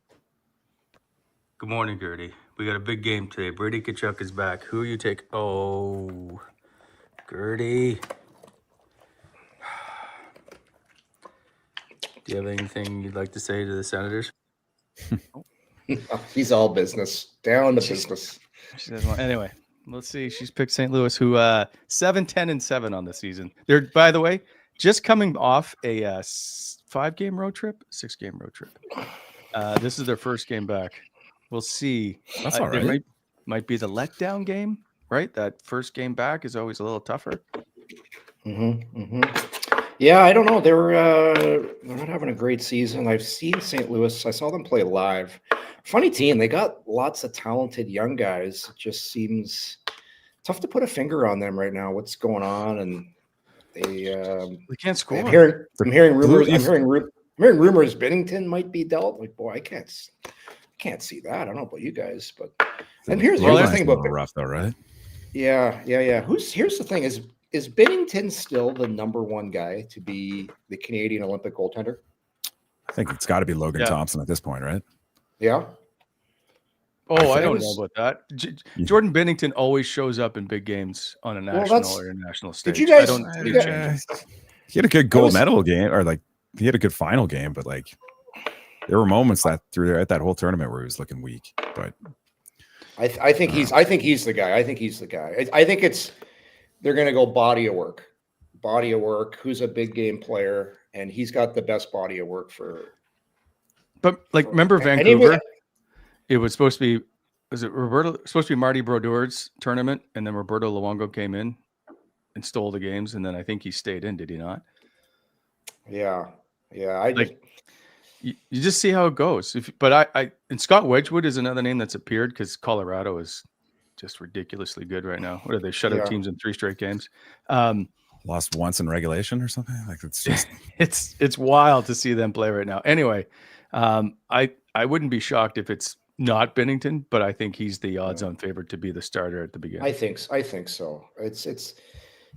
S2: Good morning, Gertie. We got a big game today. Brady Tkachuk is back. Who are you taking? Oh, Gertie. Do you have anything you'd like to say to the Senators?
S3: He's all business. Down to business.
S2: She doesn't want, anyway, let's see. She's picked St. Louis, who 7-10-7 on the season. They're, by the way, just coming off a 5-game road trip, 6-game road trip. This is their first game back. We'll see.
S4: That's all right.
S2: Might be the letdown game, right? That first game back is always a little tougher.
S3: Yeah, I don't know. They're not having a great season. I've seen St. Louis. I saw them play live. Funny team. They got lots of talented young guys. It just seems tough to put a finger on them right now. What's going on? And they
S2: can't score.
S3: I'm hearing rumors. I'm hearing rumors. Binnington might be dealt. Like, boy, I can't see that. I don't know about you guys, but and here's the thing about
S4: rough though, right?
S3: Yeah. Here's the thing: is Binnington still the number one guy to be the Canadian Olympic goaltender?
S4: I think it's got to be Logan Thompson at this point, right?
S3: Yeah.
S2: Oh, I don't know about that. Jordan Binnington always shows up in big games on a national or international stage.
S3: Did you guys?
S4: He had a good gold medal game, or like he had a good final game, but like there were moments that through there at that whole tournament where he was looking weak. But
S3: I think he's the guy. I think he's the guy. I think they're going to go body of work. Who's a big game player, and he's got the best body of work for. But
S2: like, remember Vancouver? It was supposed to be. Was it Roberto? Supposed to be Marty Brodeur's tournament, and then Roberto Luongo came in and stole the games, and then I think he stayed in. Did he not?
S3: Yeah.
S2: You just see how it goes. And Scott Wedgwood is another name that's appeared because Colorado is just ridiculously good right now. What are they? Shut out teams in 3 straight games.
S4: Lost once in regulation or something. Like it's just
S2: it's wild to see them play right now. Anyway, I wouldn't be shocked if it's not Binnington, but I think he's the odds-on favorite to be the starter at the beginning.
S3: I think so. It's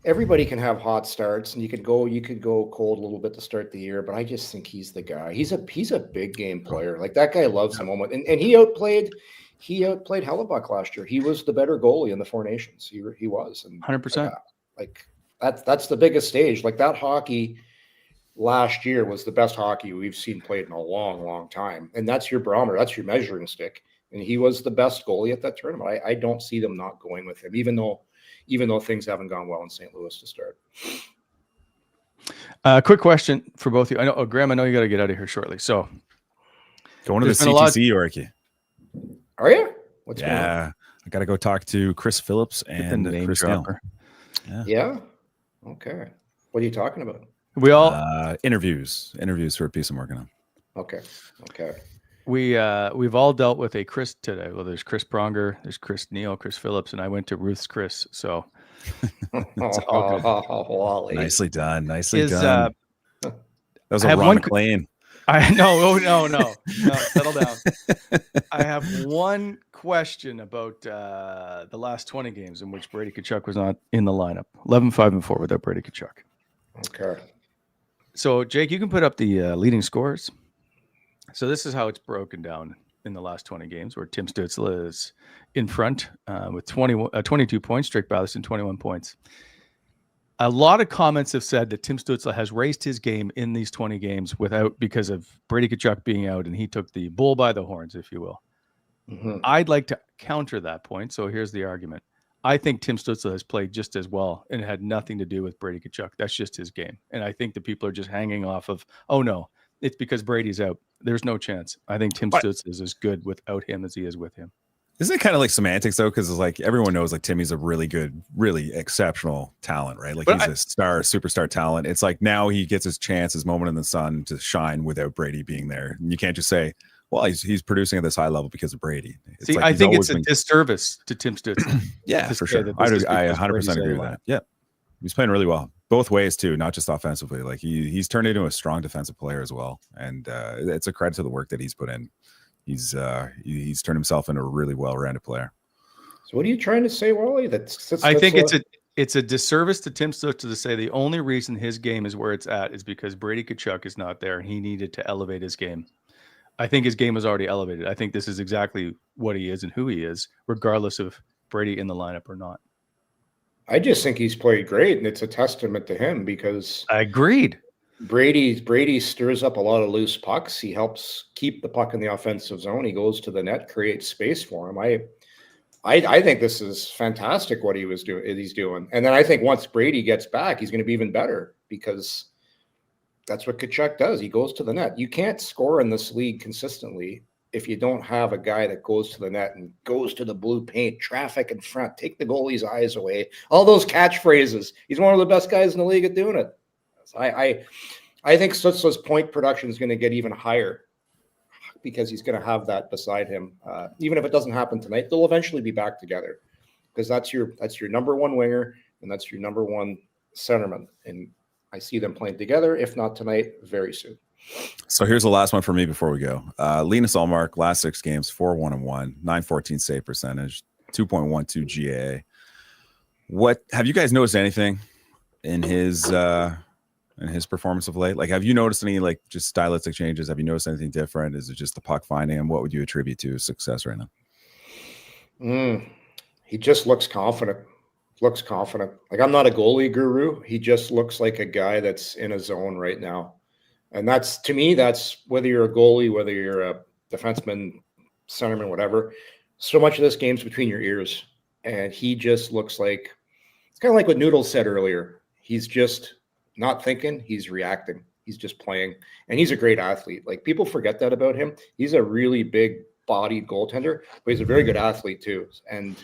S3: everybody can have hot starts, and you could go cold a little bit to start the year, but I just think he's the guy. He's a big game player. Like, that guy loves the moment, and he outplayed Hellebuck last year. He was the better goalie in the Four Nations. He was, and
S2: 100%.
S3: Like that's the biggest stage. Like, that hockey last year was the best hockey we've seen played in a long, long time. And that's your barometer. That's your measuring stick. And he was the best goalie at that tournament. I don't see them not going with him, even though things haven't gone well in St. Louis to start.
S2: Quick question for both of you. I know, Graeme, I know you got to get out of here shortly. So
S4: going to the CTC, Yorkie.
S3: Are you? What's going on?
S4: I got to go talk to Chris Phillips and Chris Gill.
S3: Yeah. Okay. What are you talking about?
S2: We all
S4: interviews for a piece I'm working on.
S3: Okay.
S2: We've all dealt with a Chris today. Well, there's Chris Pronger, there's Chris Neal, Chris Phillips, and I went to Ruth's Chris. So it's all good.
S3: Wally.
S4: Nicely done. That was a Ron McLean.
S2: No, settle down. I have one question about the last 20 games in which Brady Tkachuk was not in the lineup. 11-5-4 without Brady Tkachuk.
S3: Okay.
S2: So, Jake, you can put up the leading scores. So this is how it's broken down in the last 20 games, where Tim Stutzle is in front with 22 points, Drake Batherson 21 points. A lot of comments have said that Tim Stutzle has raised his game in these 20 games because of Brady Tkachuk being out, and he took the bull by the horns, if you will. Mm-hmm. I'd like to counter that point, so here's the argument. I think Tim Stutzle has played just as well, and it had nothing to do with Brady Tkachuk. That's just his game. And I think the people are just hanging off of, oh, no, it's because Brady's out. There's no chance. I think Tim Stutzle is as good without him as he is with him.
S4: Isn't it kind of like semantics, though? Because it's like everyone knows like Timmy's a really good, really exceptional talent, right? Like, he's a superstar talent. It's like now he gets his chance, his moment in the sun to shine without Brady being there. And you can't just say, well, he's producing at this high level because of Brady.
S2: See, I think it's a disservice to Tim Stutzle.
S4: Yeah, for sure. I 100% agree with that. Yeah. He's playing really well. Both ways, too, not just offensively. Like, he's turned into a strong defensive player as well. And it's a credit to the work that he's put in. He's turned himself into a really well-rounded player.
S3: So what are you trying to say, Wally?
S2: I think it's a disservice to Tim Stutzle to say the only reason his game is where it's at is because Brady Tkachuk is not there, and he needed to elevate his game. I think his game was already elevated. I think this is exactly what he is and who he is, regardless of Brady in the lineup or not.
S3: I just think he's played great, and it's a testament to him because
S2: I agreed.
S3: Brady stirs up a lot of loose pucks. He helps keep the puck in the offensive zone. He goes to the net, creates space for him. I think this is fantastic what he's doing. And then I think once Brady gets back, he's going to be even better because that's what Tkachuk does. He goes to the net. You can't score in this league consistently if you don't have a guy that goes to the net and goes to the blue paint, traffic in front, take the goalie's eyes away, all those catchphrases. He's one of the best guys in the league at doing it. I think Stutzle's point production is going to get even higher because he's going to have that beside him. Even if it doesn't happen tonight, they'll eventually be back together because that's your number one winger and that's your number one centerman. And I see them playing together, if not tonight, very soon.
S4: So here's the last one for me before we go. Linus Ullmark, last 6 games, 4-1-1, 914 save percentage, 2.12 GA. What have you guys noticed anything in his performance of late? Like, have you noticed any like just stylistic changes? Have you noticed anything different? Is it just the puck finding? And what would you attribute to his success right now?
S3: He just looks confident. Like, I'm not a goalie guru. He just looks like a guy that's in a zone right now. And that's, to me, that's whether you're a goalie, whether you're a defenseman, centerman, whatever. So much of this game's between your ears. And he just looks like, it's kind of like what Noodles said earlier. He's just not thinking, he's reacting. He's just playing. And he's a great athlete. Like, people forget that about him. He's a really big bodied goaltender, but he's a very good athlete too. And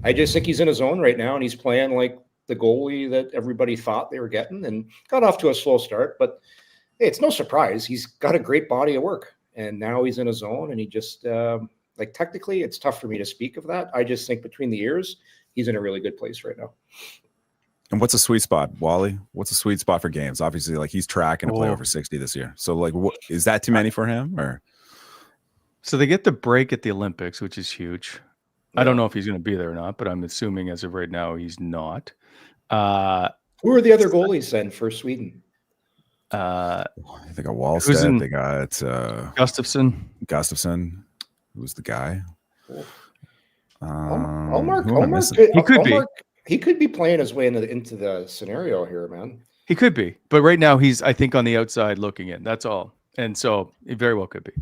S3: I just think he's in his zone right now, and he's playing like the goalie that everybody thought they were getting, and got off to a slow start, but hey, it's no surprise. He's got a great body of work, and now he's in a zone, and he just like, technically it's tough for me to speak of that. I just think between the ears, he's in a really good place right now.
S4: And what's a sweet spot, Wally? What's a sweet spot for games? Obviously, like, he's tracking to play over 60 this year. So, like, what is that too many for him? Or
S2: so they get the break at the Olympics, which is huge. Yeah. I don't know if he's going to be there or not, but I'm assuming as of right now he's not.
S3: Who are the other goalies then for Sweden?
S4: They got Wallstedt. They got Gustafsson. Who's the guy?
S3: Ullmark. He could be playing his way into the scenario here, man.
S2: He could be, but right now he's, I think, on the outside looking in. That's all, and so it very well could be.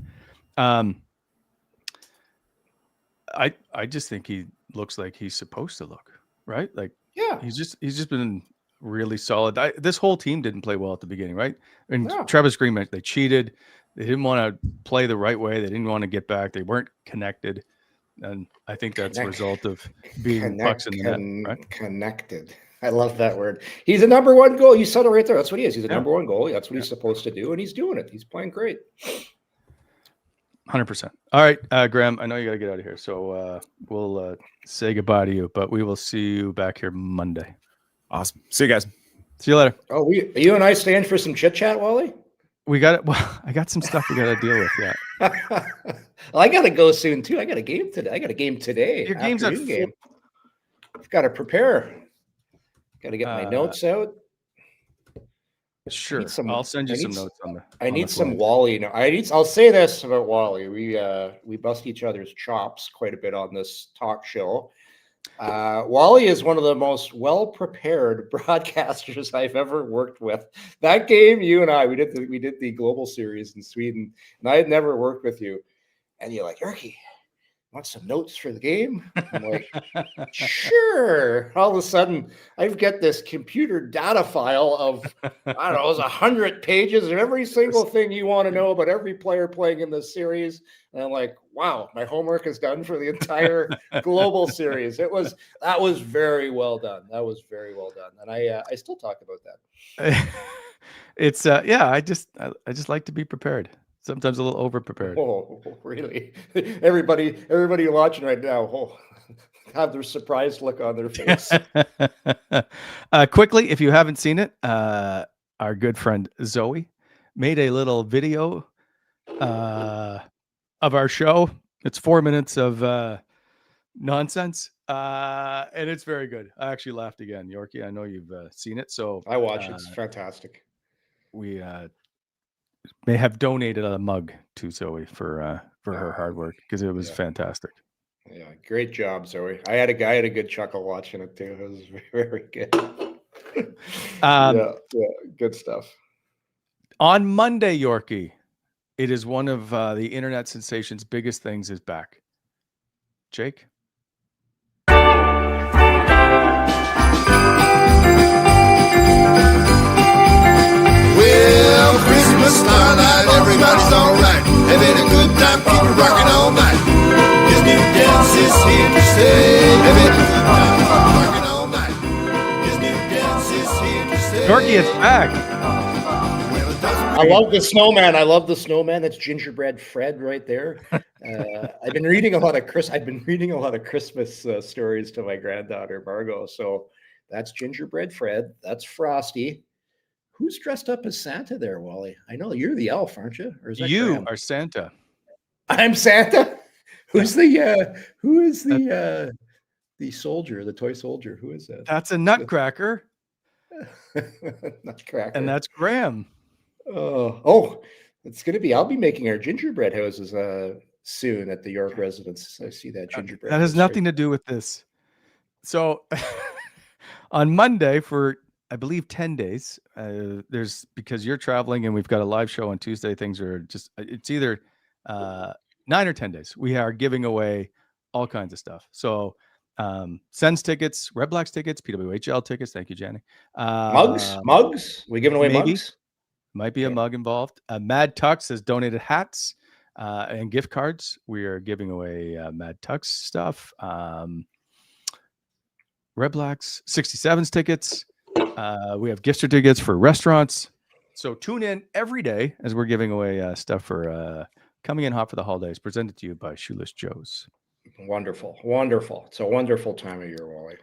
S2: I just think he looks like he's supposed to look, right? Like,
S3: yeah,
S2: he's just been really solid. This whole team didn't play well at the beginning, right? And Travis Green, they cheated. They didn't want to play the right way. They didn't want to get back. They weren't connected. And I think that's a result of being pucks in the net, right?
S3: Connected. I love that word. He's a number one goal. You said it right there. That's what he is. He's a number one goalie. That's what he's supposed to do, and he's doing it. He's playing great.
S2: 100%. All right, Graeme, I know you got to get out of here, so we'll say goodbye to you, but we will see you back here Monday.
S4: Awesome. See you guys.
S2: See you later.
S3: Oh, you and I staying for some chit chat, Wally?
S2: We got it. Well, I got some stuff we got to deal with. Yeah.
S3: Well, I got to go soon too. I got a game today.
S2: Your game's at
S3: game. I've got to prepare. Got to get my notes out.
S2: Sure. I'll send you some notes on the.
S3: I need some Wally. I'll say this about Wally. We bust each other's chops quite a bit on this talk show. Wally is one of the most well-prepared broadcasters I've ever worked with. That game, you and I, we did the global series in Sweden, and I had never worked with you. And you're like, Yorkie, want some notes for the game? I'm like, sure. All of a sudden, I've got this computer data file of, I don't know, it was 100 pages of every single thing you want to know about every player playing in this series. And I'm like, wow, my homework is done for the entire global series. That was very well done. That was very well done. And I still talk about that.
S2: It's I just like to be prepared. Sometimes a little over prepared.
S3: Oh, really? Everybody watching right now, have their surprised look on their face.
S2: Quickly, if you haven't seen it, our good friend Zoe made a little video of our show. It's 4 minutes of nonsense, and it's very good. I actually laughed again. Yorkie, I know you've seen it, so
S3: I watch it. It's fantastic.
S2: We may have donated a mug to Zoe for her hard work because it was fantastic.
S3: Yeah, great job, Zoe. I had a good chuckle watching it too. It was very good. Good stuff.
S2: On Monday, Yorkie, it is one of the internet sensation's biggest things is back. Jake?
S6: Well, Christmas starlight, everybody's alright. Having a good time, keep it rocking all night. This new dance is here to stay. Having a good time, keep it rocking all night. This new dance is here to stay.
S2: Yorkie, it's back.
S3: I love the snowman. I love the snowman. That's Gingerbread Fred right there. I've been reading a lot of Christmas stories to my granddaughter Margot. So that's Gingerbread Fred. That's Frosty. Who's dressed up as Santa there, Wally? I know you're the elf, aren't you? Or is that
S2: You
S3: Graham?
S2: are Santa.
S3: I'm Santa. Who is the soldier, the toy soldier? Who is that?
S2: That's a nutcracker.
S3: Nutcracker.
S2: And that's Graham.
S3: Oh, it's gonna be. I'll be making our gingerbread houses soon at the York residence. I see that gingerbread.
S2: That has nothing to do with this. So on Monday for I believe 10 days, there's because you're traveling and we've got a live show on Tuesday. Things are just it's either 9 or 10 days. We are giving away all kinds of stuff. So Sens tickets, Red Blacks tickets, PWHL tickets. Thank you, Jenny.
S3: Mugs. We giving away
S2: maybe.
S3: mugs.
S2: Might be a mug involved. Mad Tux has donated hats and gift cards. We are giving away Mad Tux stuff. Red Blacks 67s tickets. We have gift certificates for restaurants. So tune in every day as we're giving away stuff for coming in hot for the holidays. Presented to you by Shoeless Joe's.
S3: Wonderful. It's a wonderful time of year, Wally.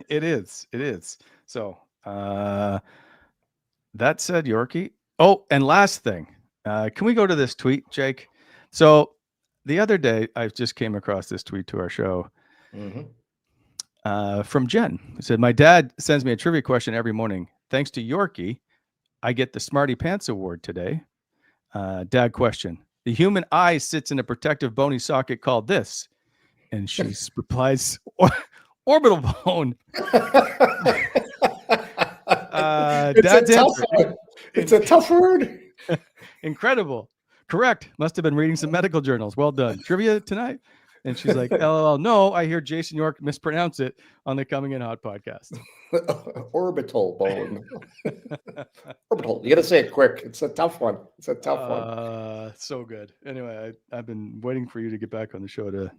S2: It is. So that said, Yorkie. Oh, and last thing, can we go to this tweet, Jake? So the other day, I just came across this tweet to our show from Jen. It said, my dad sends me a trivia question every morning. Thanks to Yorkie, I get the Smarty Pants Award today. Dad question. The human eye sits in a protective bony socket called this. And she replies, orbital bone.
S3: It's a tough word.
S2: Incredible. Correct. Must have been reading some medical journals. Well done. Trivia tonight? And she's like, LOL. No, I hear Jason York mispronounce it on the Coming In Hot podcast.
S3: Orbital bone. Orbital. You got to say it quick. It's a tough one.
S2: So good. Anyway, I've been waiting for you to get back on the show to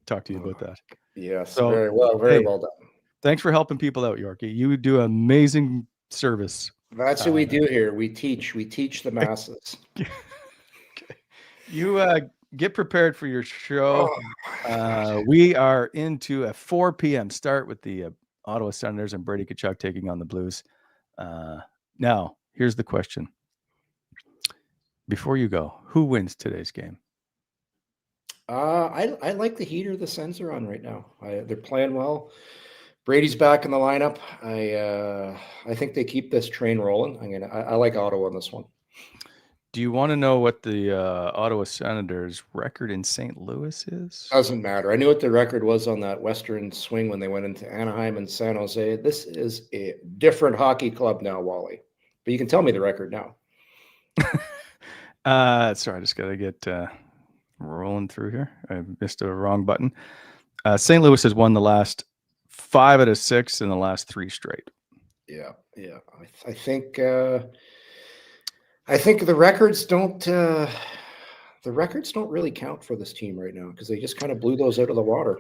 S2: talk to you about that.
S3: Yes.
S2: So,
S3: very well done.
S2: Thanks for helping people out, Yorkie. You do amazing service.
S3: That's what we do here. We teach the masses.
S2: Okay. You get prepared for your show. We are into a 4 p.m. start with the Ottawa Senators and Brady Tkachuk taking on the Blues. Now, here's the question. Before you go, who wins today's game?
S3: I like the heater the Sens are on right now. They're playing well. Brady's back in the lineup. I think they keep this train rolling. I like Ottawa on this one.
S2: Do you want to know what the Ottawa Senators record in St. Louis is?
S3: Doesn't matter. I knew what the record was on that Western swing when they went into Anaheim and San Jose. This is a different hockey club now, Wally. But you can tell me the record now.
S2: Sorry, I just got to get rolling through here. I missed a wrong button. St. Louis has won the last 5 out of 6 in the last 3 straight.
S3: Yeah. I think the records don't really count for this team right now because they just kind of blew those out of the water.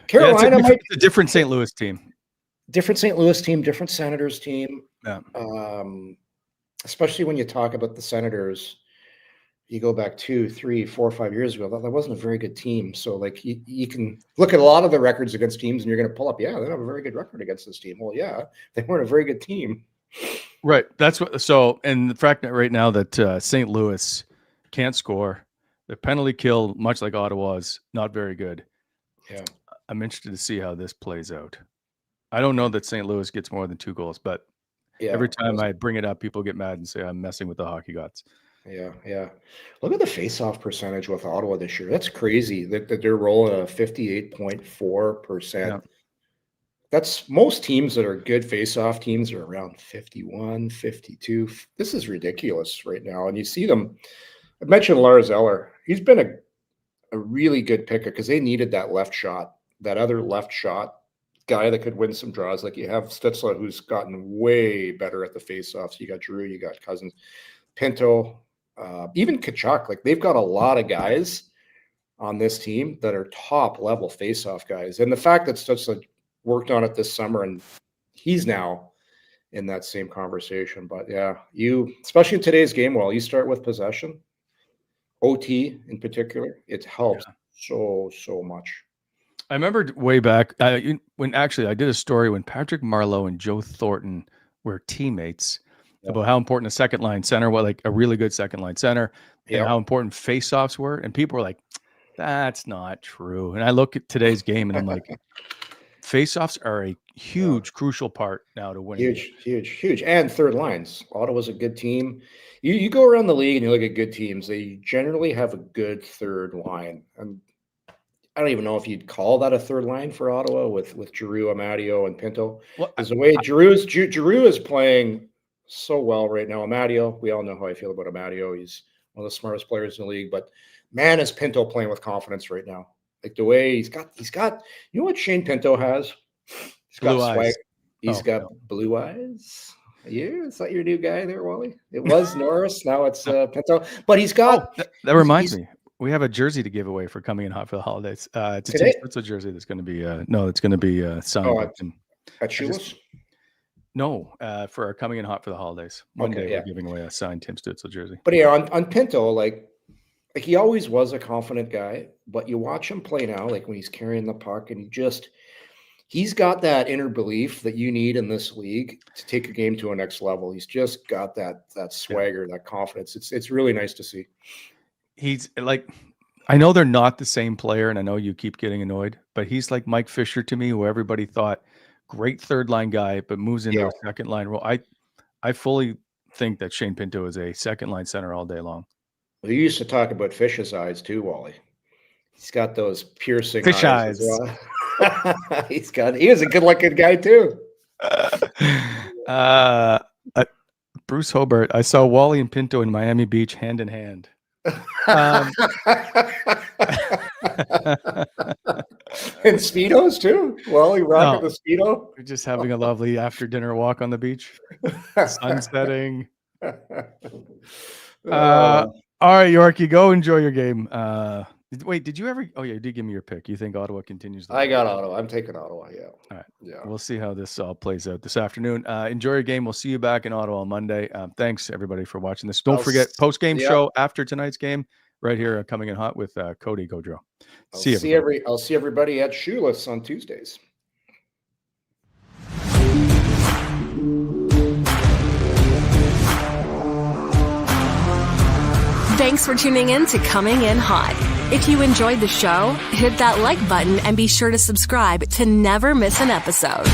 S3: Carolina
S2: it's a different St. Louis team.
S3: Different St. Louis team, different Senators team.
S2: Yeah.
S3: Especially when you talk about the Senators, you go back 2, 3, 4, 5 years ago, that wasn't a very good team. So like you can look at a lot of the records against teams and you're going to pull up, yeah, they don't have a very good record against this team. Well, yeah, they weren't a very good team.
S2: Right. That's what. So, and the fact that right now that St. Louis can't score, the penalty kill, much like Ottawa, is not very good.
S3: Yeah.
S2: I'm interested to see how this plays out. I don't know that St. Louis gets more than 2 goals, but every time I bring it up, people get mad and say I'm messing with the hockey gods.
S3: Yeah. Look at the face-off percentage with Ottawa this year. That's crazy that they're rolling a 58.4%. That's most teams that are good face-off teams are around 51, 52. This is ridiculous right now. And you see them. I mentioned Lars Eller. He's been a really good picker because they needed that left shot, that other left shot guy that could win some draws. Like you have Stutzle, who's gotten way better at the face-offs. You got Giroux, you got Cousins, Pinto, even Tkachuk. Like they've got a lot of guys on this team that are top-level face-off guys. And the fact that Stutzle worked on it this summer, and he's now in that same conversation. But yeah, especially in today's game, you start with possession, OT in particular, it helps so much.
S2: I remember way back when actually I did a story when Patrick Marleau and Joe Thornton were teammates about how important a second line center was, like a really good second line center, and how important face-offs were. And people were like, that's not true. And I look at today's game and I'm like, face-offs are a huge, crucial part now to winning.
S3: Huge. And third lines. Ottawa's a good team. You go around the league and you look at good teams, they generally have a good third line. And I don't even know if you'd call that a third line for Ottawa with Giroux, Amadio, and Pinto. Because the way Giroux is playing so well right now. Amadio, we all know how I feel about Amadio. He's one of the smartest players in the league. But man, is Pinto playing with confidence right now. Like the way he's got, you know what Shane Pinto has? He's got
S2: blue eyes.
S3: He's got blue eyes. Is that your new guy there, Wally? It was Norris. Now it's Pinto. But he's got.
S2: That reminds me. We have a jersey to give away for coming in hot for the holidays. It's a jersey that's going to be it's going to be signed.
S3: At Shoeless?
S2: No, for our coming in hot for the holidays. One day we're giving away a signed Tim Stutzle jersey.
S3: But yeah, on Pinto, like he always was a confident guy, but you watch him play now, like when he's carrying the puck and he's got that inner belief that you need in this league to take a game to a next level. He's just got that swagger, that confidence. It's really nice to see.
S2: He's like, I know they're not the same player, and I know you keep getting annoyed, but he's like Mike Fisher to me, who everybody thought great third line guy, but moves into a second line role. I fully think that Shane Pinto is a second line center all day long.
S3: We used to talk about Fish's eyes too, Wally. He's got those piercing
S2: fish eyes.
S3: Well. He was a good looking guy too.
S2: Bruce Hobart. I saw Wally and Pinto in Miami Beach hand in hand.
S3: And Speedos too. Wally rocking the Speedo.
S2: We're just having a lovely after dinner walk on the beach. Sun setting. All right, Yorkie, go enjoy your game. Wait, did you ever? Oh yeah, you did give me your pick. You think Ottawa continues?
S3: I got Ottawa. I'm taking Ottawa. Yeah.
S2: All right. Yeah. We'll see how this all plays out this afternoon. Enjoy your game. We'll see you back in Ottawa on Monday. Thanks everybody for watching this. Don't forget post-game show after tonight's game right here, coming in hot with Cody Gaudreau.
S3: I'll see everybody at Shoeless on Tuesdays.
S1: Thanks for tuning in to Coming In Hot. If you enjoyed the show, hit that like button and be sure to subscribe to never miss an episode.